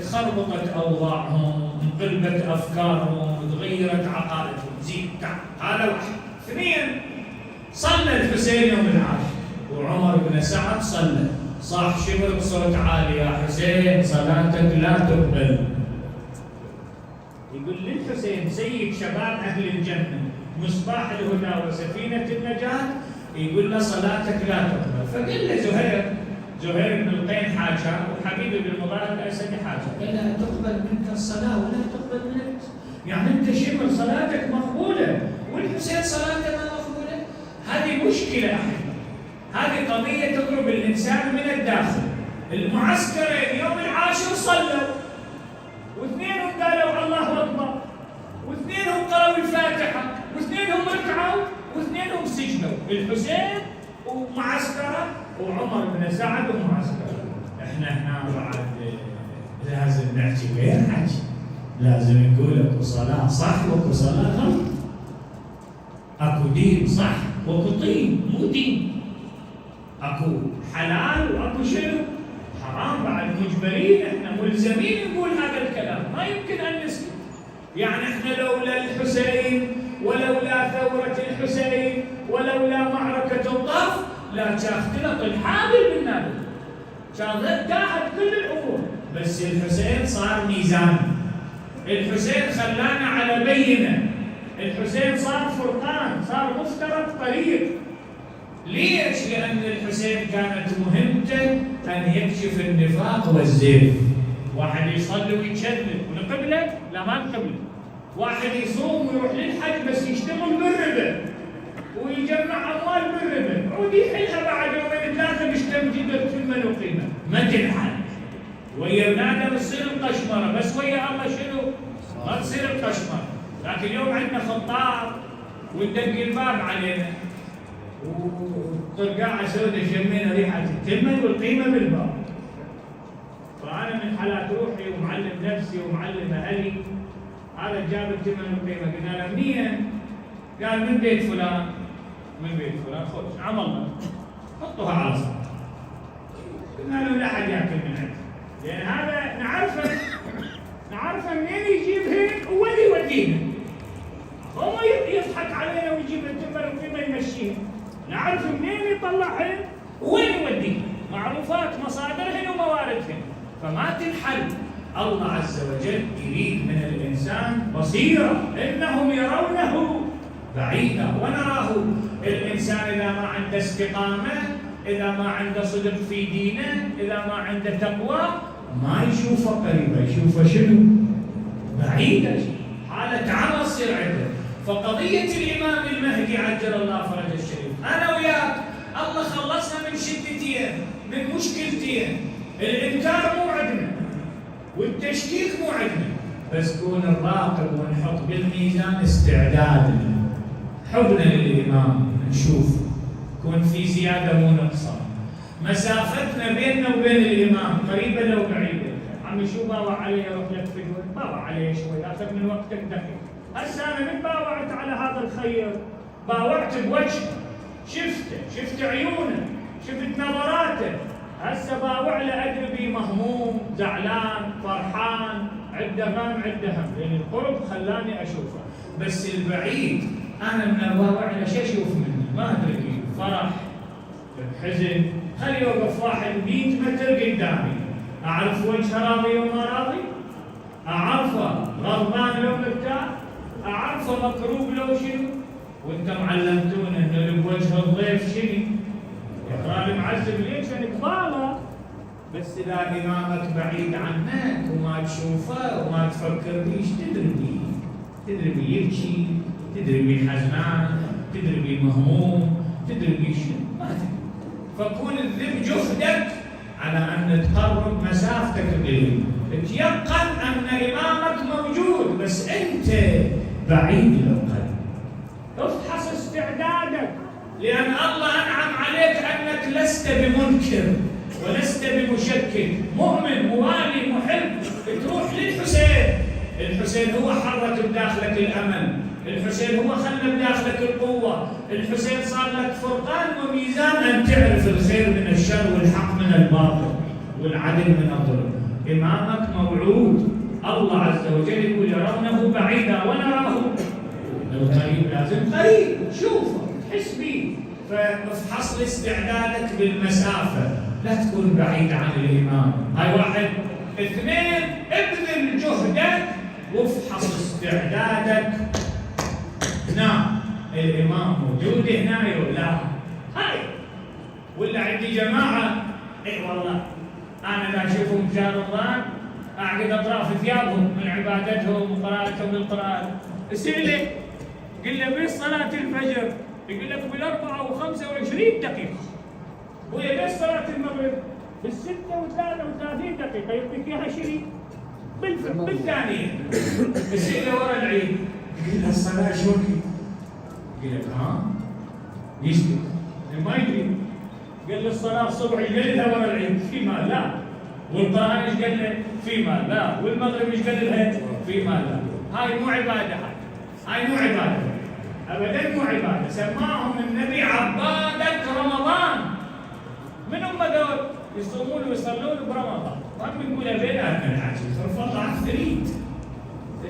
تخربطت أوضاعهم، انقلبت أفكارهم، تغيرت عقائدهم. زين، هذا واحد. 2، صلى الحسين يوم العاشر، وعمر بن سعد صلى، صاح شبر بصوت عالي: يا حسين صلاتك لا تقبل. يقول للحسين سيد شباب أهل الجنة، مصباح الهدى وسفينة النجاة، يقول له صلاتك لا تقبل. فقال له زهير بن القين حاجة، وحبيبي بن مبارك الأسدي حاجة، قال له: تقبل منك الصلاة ولا تقبل منك؟ يعني أنت شبر صلاتك مقبولة والحسين صلاته ما مقبولة؟ هذه مشكلة أحد. هذه قضية تضرب الإنسان من الداخل. المعسكرين يوم العاشر صلوا، واثنينهم قالوا الله أكبر، واثنينهم قرأوا الفاتحة، واثنينهم ركعوا، واثنينهم سجنوا. الحسين ومعسكرة، وعمر بن سعد ومعسكرة. احنا هنا بعد لازم نحكي غير حكي، لازم نقول اكو صلاة صح واكو صلاة غلط، اكو دين صح واكو طين مو دين، اكو حلال واكو شنو حرام، بعد مجبرين احنا ملزمين نقول هذا الكلام، ما يمكن ان نسكت. يعني احنا لولا الحسين ولولا ثورة الحسين ولولا معركة الطف لا اختلط الحابل بالنابل، كان انتهت كل الامور. بس الحسين صار ميزان، الحسين خلانا على بينه، الحسين صار فرقان، صار مفترق طريق. ليش؟ لأن الحسين كانت مهمته أن يكشف النفاق والزيف. واحد يصلي ويتشدد ونقبله؟ لا ما نقبله. واحد يصوم ويروح للحج بس يشتغل بالربا ويجمع أموال بالربا، عود وبيحلها بعد يومين ثلاثه مش تمجد تتم وقيمه، ما تنحل. ويا اولادها بتصير القشمره، بس ويا الله شنو؟ ما تصير القشمره. لكن اليوم عندنا خطاب وندق الباب علينا وطرقاعه سوداء شمينا ريحه التمن والقيمه بالباب. فانا من حالات روحي ومعلم نفسي ومعلم اهلي، هذا جاب التمن والقيمه، قلنا له منين؟ قال من بيت فلان. من بيت فلان، خذ عم الله حطوها على صدر. قلنا له لا حد ياكل من عندك، لان هذا نعرفه منين يجيبهن وين يودينا. هو يضحك علينا ويجيب التمر وفيما يمشينا، نعرف منين يطلعهن وين يودينا، معروفات مصادرهن ومواردهن، فما تنحل. الله عز وجل يريد من الانسان بصيره، انهم يرونه بعيدا ونراه. الانسان اذا ما عنده استقامه، اذا ما عنده صدق في دينه، اذا ما عنده تقوى، ما يشوفه قريبا، يشوفه شنو؟ بعيدا، حالة عمى تصير عنده. فقضية الإمام المهدي عجل الله فرجه الشريف، أنا وياك الله خلصنا من شدتين، من مشكلتين، الإنكار مو عندنا والتشكيك مو عندنا، بس كون نراقب ونحط بالميزان استعدادنا، حبنا للإمام نشوف كون في زيادة مو نقصان، مسافتنا بيننا وبين الإمام قريبة لو بعيدة. عمي شو باوع علي اروح لك فدوه؟ باوع علي شوي، اخذ من وقتك دقيقه. هسه انا من باوعت على هذا الخير؟ باوعت بوجهه، شفت عيونه، شفت نظراته. هسه باوع له ادري بيه مهموم، زعلان، فرحان، عنده غم، عنده هم، لان القرب خلاني اشوفه. بس البعيد انا من اباوع له شو اشوف منه؟ ما ادري بيه فرح، حزن، خلي يوقف واحد 100 متر قدامي، أعرف وجهه راضي وما راضي؟ أعرفه غضبان لو مرتاح؟ أعرفه مكروب لو شنو؟ وأنتم علمتونا إنه اللي بوجه الضيف شنو؟ يقرأ المعذب ليش؟ أنا قباله. بس إذا إمامك بعيد عنك وما تشوفه وما تفكر بيه، إيش تدري بيه؟ تدري بيه يبكي، تدري بيه حزنان، تدري بيه مهموم، تدري بيه شنو؟ ما تدري. فكون الذب جهدك على أن تقرب مسافتك به، تيقن أن إمامك موجود بس أنت بعيد لو قريب. افحص استعدادك، لأن الله أنعم عليك أنك لست بمنكر ولست بمشكك، مؤمن موالي محب. تروح للحسين، الحسين هو حرك بداخلك الأمل، الحسين هو خلى بداخلك القوة، الحسين صار لك فرقان وميزان أن تعرف الخير من الشر والحق من الباطل والعدل من الظلم. إمامك موعود، الله عز وجل يقول يرونه بعيدا ونراه القريب، لازم قريب تشوفه تحس به. فافحص استعدادك بالمسافة، لا تكون بعيد عن الإمام. هاي واحد. اثنين، ابذل جهدك وافحص استعدادك. نعم الإمام موجود هنا ولا لا؟ هاي ولا عندي جماعة اي والله أنا لا أشوفهم في شهر رمضان أعقد أطراف ثيابهم من عبادتهم وقراءتهم للقرآن. اسأله قل له بس صلاة الفجر يقول لك بال24 دقيقة، ويا بس صلاة المغرب بال36 دقيقة يعطيك إياها شريك بالثانية. اسأله ورا العيد يقول له الصلاة شو وقت؟ يقول لك ها؟ يسكت ما يدري. قال له الصلاة الصبح يقللها ورا العيد فيما لا، والقرآن ايش قال له؟ فيما لا، والمغرب ايش قال لها؟ فيما لا. هاي مو عبادة، هاي مو عبادة أبدا، مو عبادة. سماهم النبي عبادة رمضان. من هم دول؟ يصومون ويصلون برمضان، هم يقولوا بيناتنا الحاجة صرف الله على الثريد.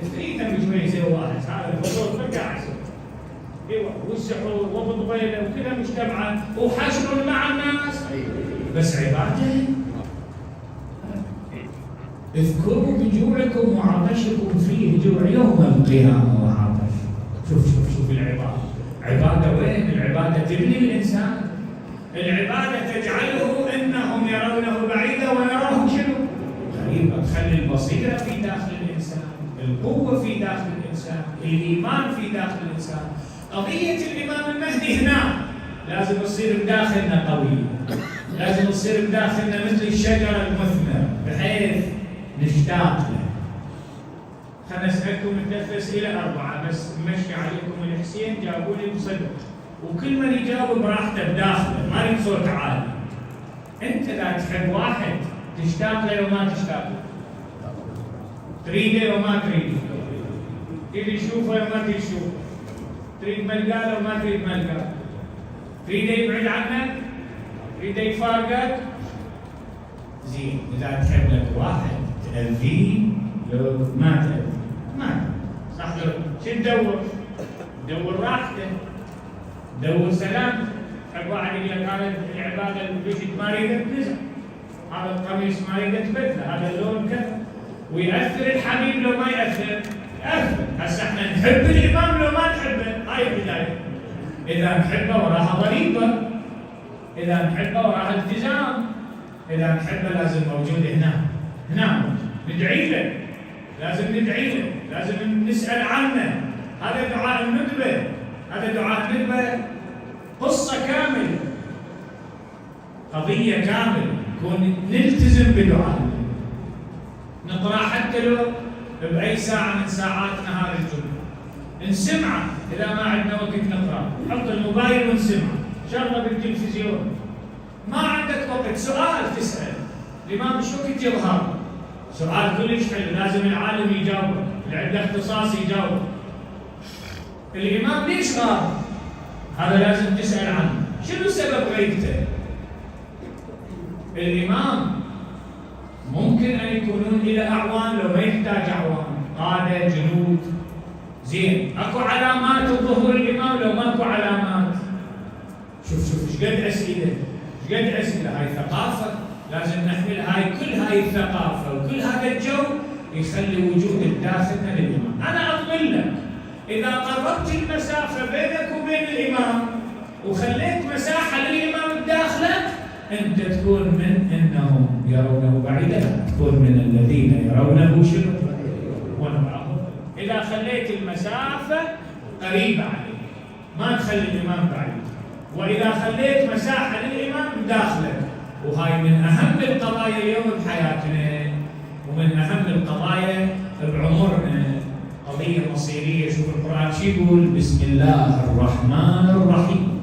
الثريد هم شوي يسوي واحد، هذا الفطور ما قاعد يسوي. ايوه، والسحور وبالضبيله وكذا مجتمعات وحشر مع الناس، بس عباده. اذكروا بجوعكم وعطشكم فيه جوع يوم القيامه وعطش. شوف العباده. عباده وين؟ العباده تبني الانسان، العباده تجعله انهم يرونه بعيدا ونراه شنو؟ قريبا. تخلي البصيره في داخل الانسان، القوه في داخل الانسان، الايمان في داخل الانسان. قضية الإمام المهدي هنا لازم تصير بداخلنا قوية، لازم تصير بداخلنا مثل الشجرة المثمرة بحيث نشتاق له. خلنا أسألكم من 3 أسئلة 4 بس مشي عليكم الحسين جاوبوا لي بصدق، وكل من يجاوب براحته بداخله ما يريد صوت عالي. أنت لا تحب واحد تشتاق له وما تشتاق له، تريده وما تريده، تريد تشوفه وما تريد تشوفه، تريد ملقاه وما تريد ملقاه، تريده يبعد عنك، تريده يفارقك. زين إذا تحب لك واحد تأذيه لو ما تأذيه ما صح لو شو تدور؟ دور راحته، دور سلامته. حق واحد يقول لك هذا العباده البيت ما اريد تنزع، هذا القميص ما اريد تبدله، هذا اللون كذا، ويأثر الحبيب لو ما يأثر؟ يأثر. هسه احنا نحب الامام لو ما نحبه، هاي البدايه. اذا نحبه وراها ضريبه، اذا نحبه وراها التزام، اذا نحبه لازم موجود هنا ندعي له، لازم ندعي له، لازم نسأل عنه. هذا دعاء الندبة، هذا دعاء الندبة قصة كاملة، قضية كاملة، نكون نلتزم بدعاء، نقرأ حتى لو بأي ساعة من ساعات نهار الجمعة، نسمعه إذا ما عندنا وقت نقرأ، نحط الموبايل ونسمعه، شغله بالتلفزيون. ما عندك وقت سؤال تسأل، الإمام مش وقت يظهر، سؤال كلش حلو لازم العالم يجاوبه، اللي عنده اختصاص يجاوبه. الإمام ليش غاب؟ هذا لازم تسأل عنه، شنو سبب غيبته؟ الإمام ممكن أن يكونون إلى أعوان لو ما يحتاج أعوان، قادة، جنود. زين، أكو علامات ظهور الإمام لو ماكو علامات. شوف ايش قد أسئلة، ايش قد أسئلة، هاي ثقافة لازم نحمل هاي كل هاي الثقافة وكل هذا الجو يخلي وجود داخلنا للإمام. أنا أضمن لك إذا قربت المسافة بينك وبين الإمام وخليت مساحة للإمام بداخلك، أنت تكون من إنهم يرونه بعيدا، تكون من الذين يرونه شنو؟ ونراه. إذا خليت المسافة قريبة عليه ما تخلي الإمام بعيد، وإذا خليت مساحة للإمام بداخلك. وهاي من أهم القضايا اليوم بحياتنا ومن أهم القضايا بعمرنا، قضية مصيرية. شوف القرآن شو يقول: بسم الله الرحمن الرحيم.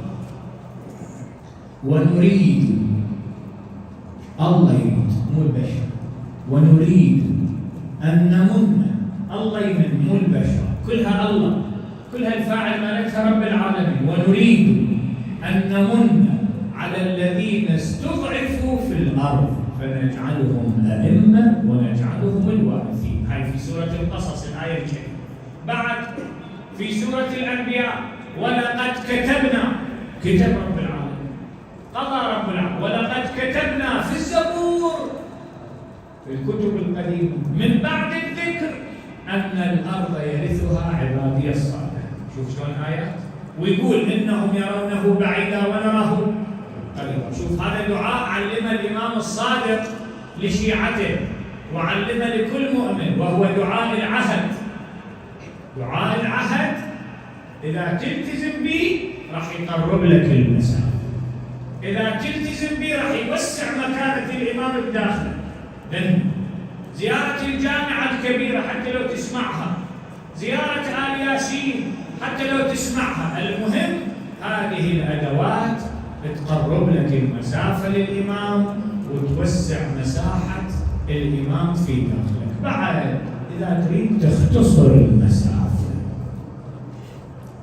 ونريد، الله يريد مو البشر، ونريد أن نمن، الله يمن مو البشر، كلها الله، كلها الفاعل مالتها رب العالمين. ونريد أن نمن على الذين استضعفوا في الأرض فنجعلهم أئمة ونجعلهم الوارثين. هاي في سورة القصص الآية الكريمة. بعد في سورة الأنبياء: ولقد كتبنا، كتب رب العالمين، قضى رب العالمين، ولقد كتبنا في الزبور، في الكتب القديمة من بعد الذكر أن الأرض يرثها عبادي الصالحين. شوف شلون آيات، ويقول إنهم يرونه بعيدا ونراه قريبا. شوف هذا دعاء علمه الإمام الصادق لشيعته وعلمه لكل مؤمن، وهو دعاء العهد. دعاء العهد إذا تلتزم به راح يقرب لك المسافة، إذا تلتزم به راح يوسع مكانة الإمام بداخله. لأن زيارة الجامعة الكبيرة حتى لو تسمعها، زيارة آل ياسين حتى لو تسمعها، المهم هذه الأدوات تقرب لك المسافة للإمام وتوسع مساحة الإمام في داخلك. بعد إذا تريد تختصر المسافة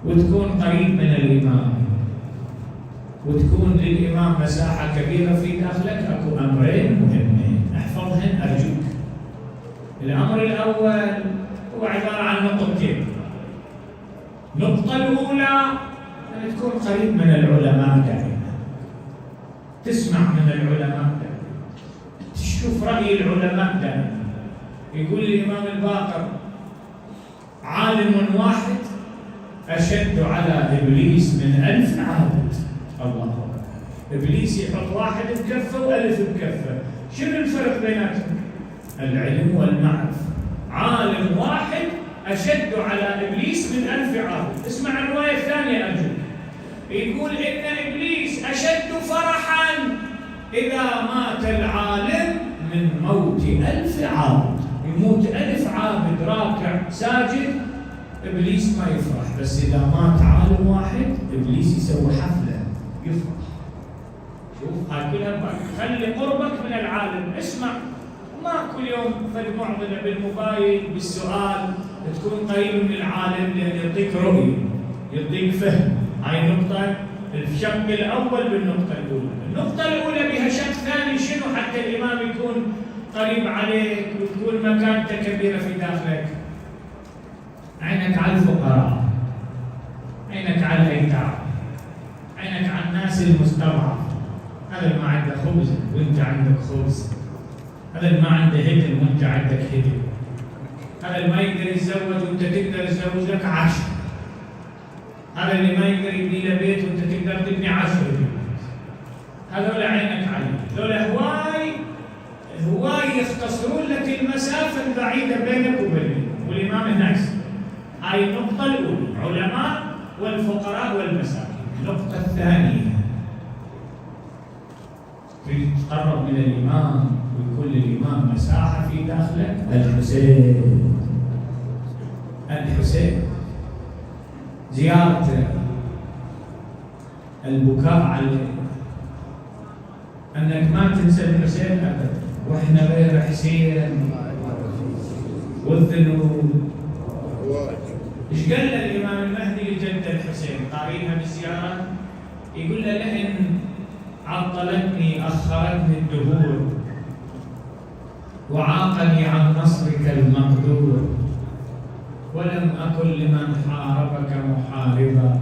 وتكون قريب من الإمام وتكون للإمام مساحة كبيرة في داخلك، أكو أمرين مهمين احفظهن أرجوك. الأمر الأول هو عبارة عن نقطتين. النقطة الأولى أن تكون قريب من العلماء دائما، تسمع من العلماء دائما، تشوف رأي العلماء دائما. يقول الإمام الباقر: عالم واحد أشد على إبليس من 1000 عابد. الله أكبر. إبليس يحط واحد بكفه و1000 بكفه، شنو الفرق بيناتهم؟ العلم والمعرفة. عالم واحد أشد على إبليس من 1000 عابد. اسمع الرواية الثانية أرجوك: يقول إن إبليس أشد فرحاً إذا مات العالم من موت 1000 عابد. يموت 1000 عابد راكع ساجد إبليس ما يفرح، بس إذا مات عالم واحد إبليس يسوي حفلة يفرح. شوف هاي كلها خلي قربك من العالم. اسمع، ما كل يوم فالمعضلة بالموبايل بالسؤال تكون قريب من العالم، لأن يعطيك رؤية يعطيك فهم. هاي النقطة الشق الأول بالنقطة الأولى. النقطة الأولى بها شق ثاني، شنو حتى الإمام يكون قريب عليك وتكون مكانته كبيرة في داخلك؟ عينك على الفقراء، عينك على الأيتام، عينك على الناس المستضعف. هذا اللي ما عنده خبز وانت عندك خبز، هذا اللي ما عنده هدم وانت عندك هدم، هذا اللي ما يقدر يتزوج وانت تقدر تزوج لك 10، هذا اللي ما يقدر يبني له بيت وانت تقدر تبني 10 بيوت. هذول عينك عليه، هذول هواي يختصرون لك المسافة البعيدة بينك وبينهم. والإمام هنا هاي النقطة الأولى، علماء والفقراء والمساكين. النقطة الثانية، تريد تقرب من الإمام ويكون للإمام مساحة في داخلك. الحسين زيارته، البكاء عليه، أنك ما تنسى الحسين أبدا. وإحنا غير حسين والذنوب. إيش قال الإمام المهدي لجد الحسين قارينها بالزيارة؟ يقول له: لئن عطلتني أخرتني الدهور وعاقني عن نصرك المقدور، ولم أكن لمن حاربك محاربا،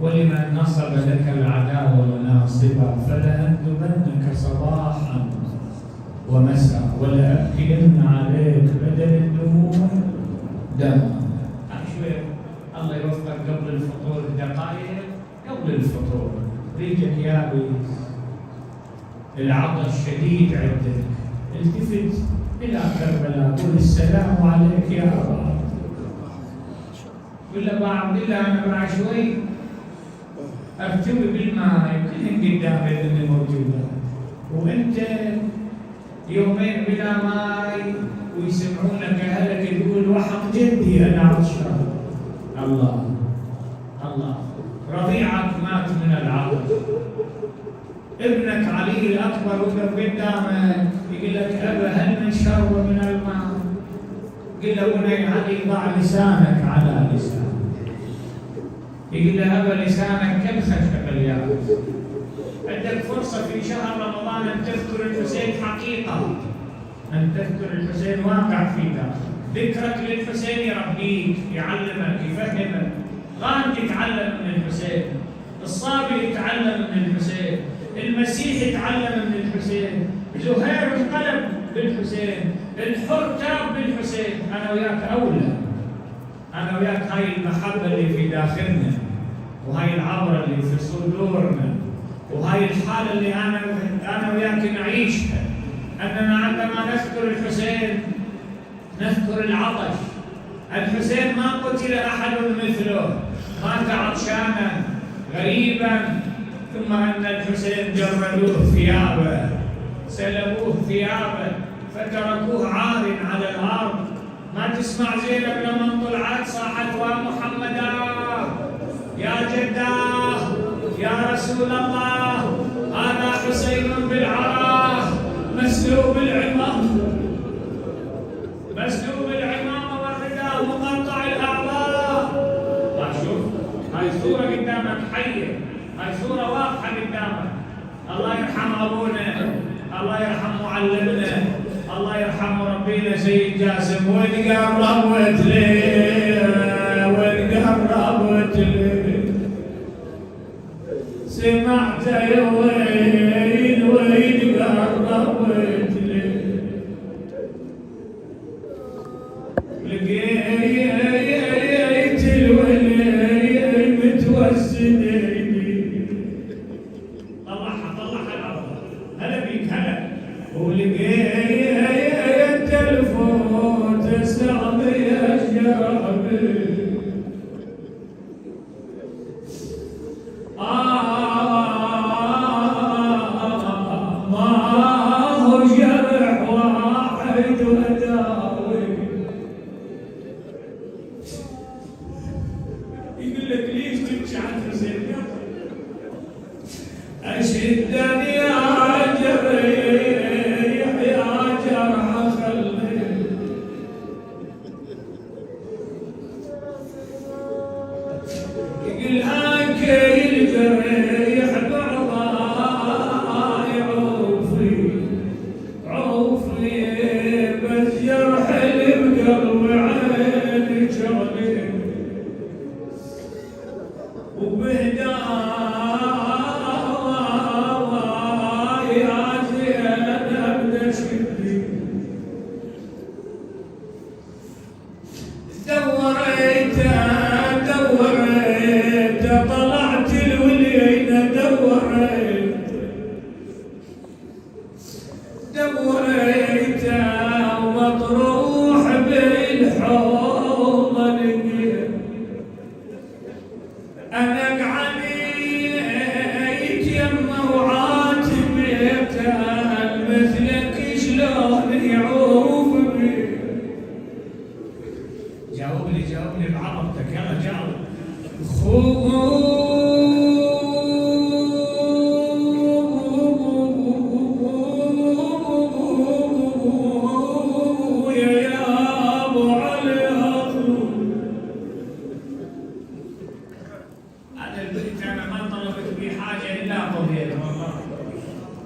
ولمن نصب لك العداوة مناصبا، فلأندبنك صباحا ومساء، ولأبكين عليك بدل الدموع دما. شوي الله يوفقك قبل الفطور دقائق، قبل الفطور ريجك يابس، العطش شديد عندك، التفت إلى كربلاء، قل السلام عليك يا أبا. قل أبا عبد الله أنا بعد شوي ارتوي بالماء، يمكن قدامي اللي موجوده، وانت يومين بلا ماي ويسمعونك اهلك تقول: وحق جدي انا عطشان. الله الله، رضيعك مات من العطش، ابنك علي الاكبر وقف قدامك يقول لك: ابا هل من شرب من الماء؟ قل له: بني علي ضع لسانك على لسانك. يقول له: أبا لسانك كالخشب اليابس. عندك فرصة في شهر رمضان أن تذكر الحسين حقيقة، أن تذكر الحسين واقع في داخل. ذكرك للحسين يربيك، يعلمك، يفهمك. غاندي يتعلم من الحسين، الصابر يتعلم من الحسين، المسيح يتعلم من الحسين، زهير انقلب بالحسين، الحر تاب بالحسين. أنا وياك أولى، أنا وياك هاي المحبة اللي في داخلنا، وهاي العبرة اللي في صدورنا، وهاي الحالة اللي أنا وياك نعيشها، أننا عندما نذكر الحسين نذكر العطش. الحسين ما قتل أحد مثله، مات عطشانا غريبا، ثم أن الحسين جردوه ثيابه، سلبوه ثيابه، فتركوه عار على الأرض. ما تسمع زينب لما طلعت صاحت: ومحمدا يا جداه يا رسول الله، هذا حسين بالعراه مسلوب العمامة، مسلوب العمامة والرداء مقطع الأعضاء. شوف هاي الصورة قدامك حية، هاي صورة واضحة قدامك. الله يرحم أبونا، الله يرحم معلمنا، الله يرحم ربينا سيد جاسم. وين قربت لي، وين قربت لي، سمعت يا وين، وين قربت لي، لقيت الولي متوسد. طلعها الأرض، هلا بيك هلا. ولقيت الفوت استعطي الشعب، شدا يا جريح يا جرح خلي يقلها كل جريح بعضها يعوفي عوفي بس جرح القلب عيني شغلي وبهداوى يا زينب دشدي دوريت طلعت الولينة دوريت ومطروح بالحوض لقيت أنا قعدت يمه وعاتبت مثلك شلون يعوف بي جاوبني بعربتك يلا جاوب يا أبو علي هذا البيت أنا ما طلبت بي حاجة إلا قضيتها والله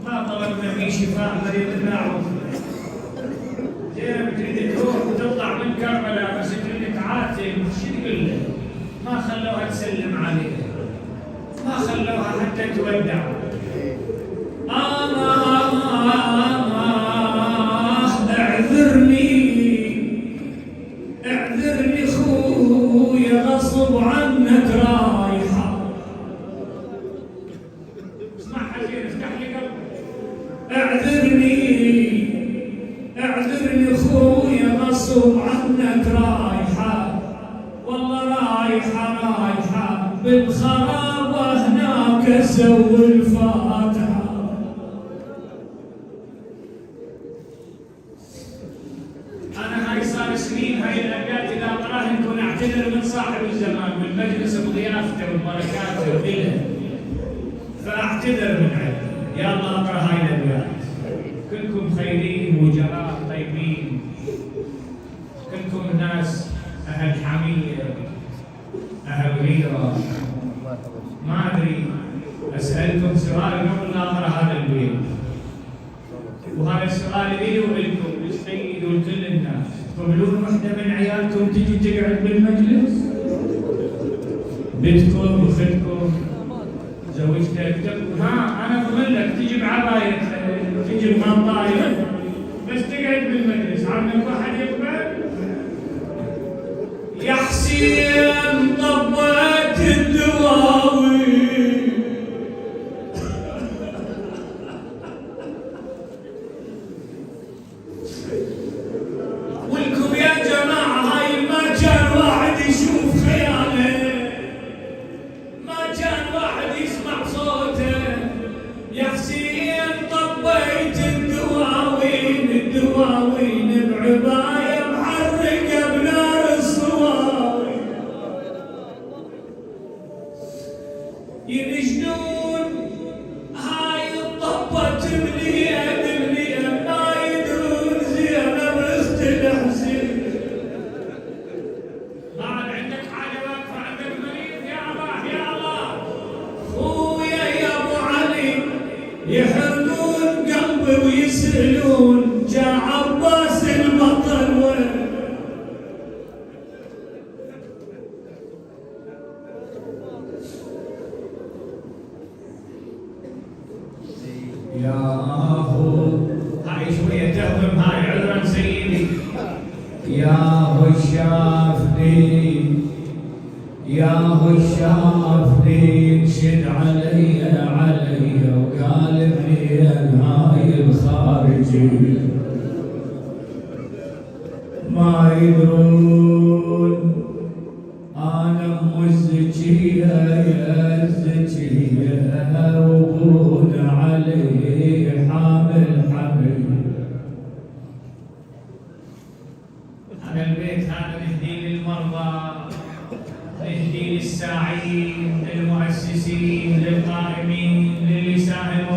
ما طلبنا بي شفاء مريض المعروف زين تريد تروح وتطلع من كربلاء بس تريد تعاتب شو تقول له؟ ما خلوها تسلم عليه ما خلوها حتى تودع اعذرني خويا غصب عنك رايحة اسمعها زين افتح لي قلبك اعذرني خويا غصب عنك رايحة والله رايحة بالخرابة هناك اسوي الفاتحة انا هاي صار سنين هاي الابيات اذا اقراها نكون اعتذر من صاحب الزمان والمجلس بضيافته وبركاته وله فاعتذر من عندي يلا اقرا هاي الابيات كلكم خيرين وجراء طيبين كلكم ناس اهل حميه اهل غيره ما ادري اسالكم سؤال قبل لا اقرا هذا البيت وهذا السؤال لي ولكم للسيد ولكل الناس تقبلون وحده من عيالكم تجي تقعد بالمجلس بنتكم اختكم زوجتك ها انا اقول لك تجي بعبايتها تجي بغطايه بس تقعد بالمجلس عندك واحد يقبل يا حسين طبيت الدواوي ولكم يا جماعة هاي ما كان واحد يشوف خياله ما كان واحد يسمع صوته يا حسين طبيت الدواوين بعباية محرقة بنار الصواوي ينجدون هاي الطبة تمليها ما يدرون زينب اخت الحسين بعد عندك حاجة واقفة عندك مريض يا الله يا الله خويا يا ابو علي يحرقون قلبي ويسألون جا عباس البطل وين يا هو هاي شوية تهضم هاي عذرا سيدي يا هو الشافني شد علي وقال لي هاي الخارجي ما يدرون انا ام الزكيه يا الزكيه وبون علي حامل هذا البيت هذا نهدي للمرضى نهدي للساعين للمؤسسين للقائمين للي ساهم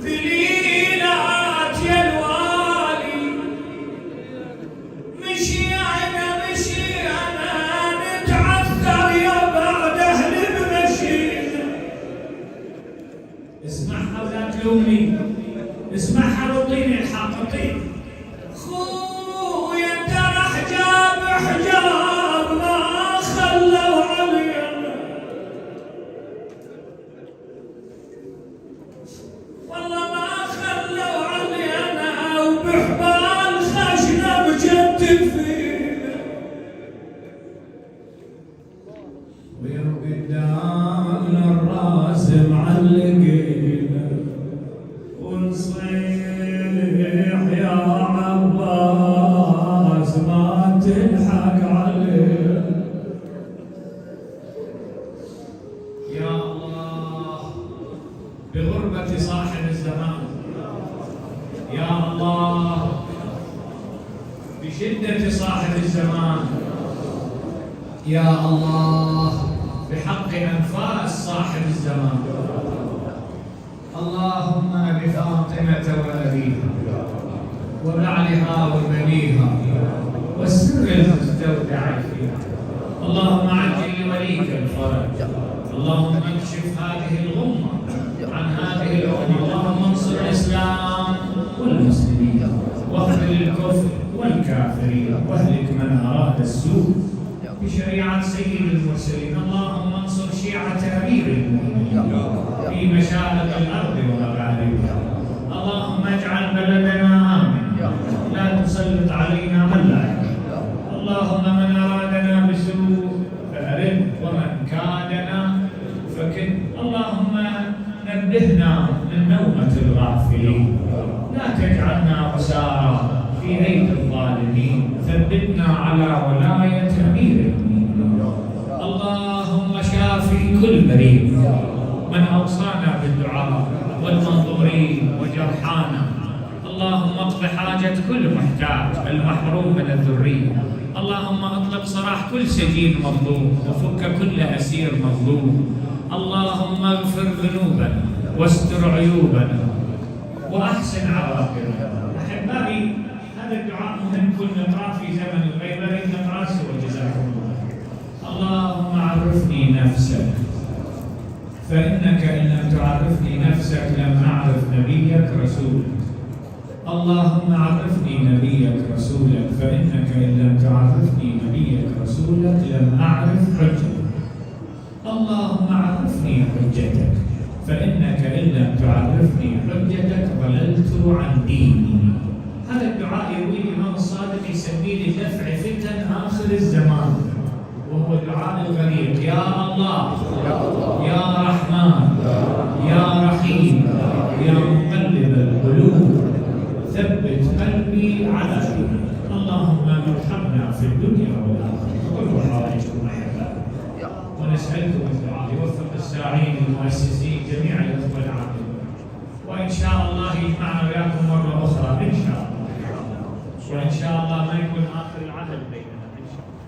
ذليلات يا الوالي مشينا نتعثر يا بعد أهل بمشينا. اسمعها ولا تلومني، اسمعها وطيني الحق طيني. خويا ترى حجاب ما خلوا علينا، والله ما خلوا علينا وبحبال خشنا مجدد فينا. ويوم قدامنا الراس معلقينا ونصيح يا عباس ما تلحق عليه. يا الله بغربة صاحب الزمان، يا الله بشدة صاحب الزمان، يا الله بحق أنفاس صاحب الزمان. اللهم بفاطمة وأبيها وبعلها وبنيها والسر المستودع فيها. اللهم عجل لوليك الفرج، اللهم اكشف هذه الغمة عن هذه الأمة. اللهم انصر الإسلام والمسلمين واخذل الكفر والكافرين واهلك من أراد السوء بشريعة سيد المرسلين. اللهم انصر شيعة أمير المؤمنين في مشارق الأرض ومغاربها. اللهم اجعل بلدنا آمنا، لا تسلط علينا من لا يرحم. اللهم من أرادنا بسوء فأرد، ومن كادنا فكد. اللهم نبهنا من نومة الغافلين، لا تجعلنا وسارى في أيدي الظالمين، ثبتنا على ولاية أمير المؤمنين. اللهم شافي كل مريض من أوصانا بالدعاء والمنظورين وجرحانا. اللهم اقض حاجة كل محتاج المحروم من الذرية. اللهم اطلق سراح كل سجين مظلوم وفك كل أسير مظلوم. اللهم اغفر ذنوبنا واستر عيوبنا وأحسن عواقبنا. أحبائي، هذا الدعاء مهم كل نقرأ في زمن الغيبة، إن نقرأ سوى جزاكم الله. اللهم عرفني نفسك، فإنك إن لم تعرفني نفسك لم أعرف نبيك رسولك. اللهم عرفني نبيك رسولك، فإنك إن لم تعرفني نبيك رسولك لم أعرف حجتك. اللهم عرفني حجتك، فإنك إن لم تعرفني حجتك ضللت عن ديني. هذا الدعاء يروي الإمام الصادق يسميه لدفع فتن آخر الزمان، وهو دعاء الغريق: يا الله يا رحمن يا رحيم يا مقلب القلوب ثبت قلبي على دينك. اللهم ارحمنا في الدنيا والآخرة. كل حوائجكم أحبائي، ونسألكم الدعاء يوفق الساعين المؤسسين جميع الأخوة العاملين، وإن شاء الله يجمعنا وياكم مرة أخرى إن شاء الله، وإن شاء الله ما يكون آخر العهد بيننا إن شاء الله.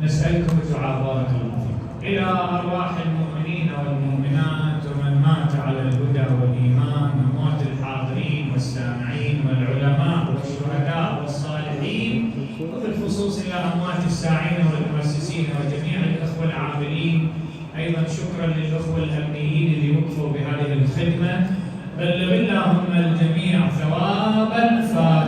نسألكم الدعاء بارك الله فيكم. إلى أرواح المؤمنين والمؤمنات ومن مات على الهدى والإيمان، أموات الحاضرين والسامعين والعلماء والشهداء والصالحين، وبالخصوص إلى أموات الساعين والمؤسسين وجميع الأخوة العاملين. أيضا شكرا للأخوة الأمنيين اللي وقفوا بهذه الخدمة. بلغ اللهم الجميع ثواب الفاتحة.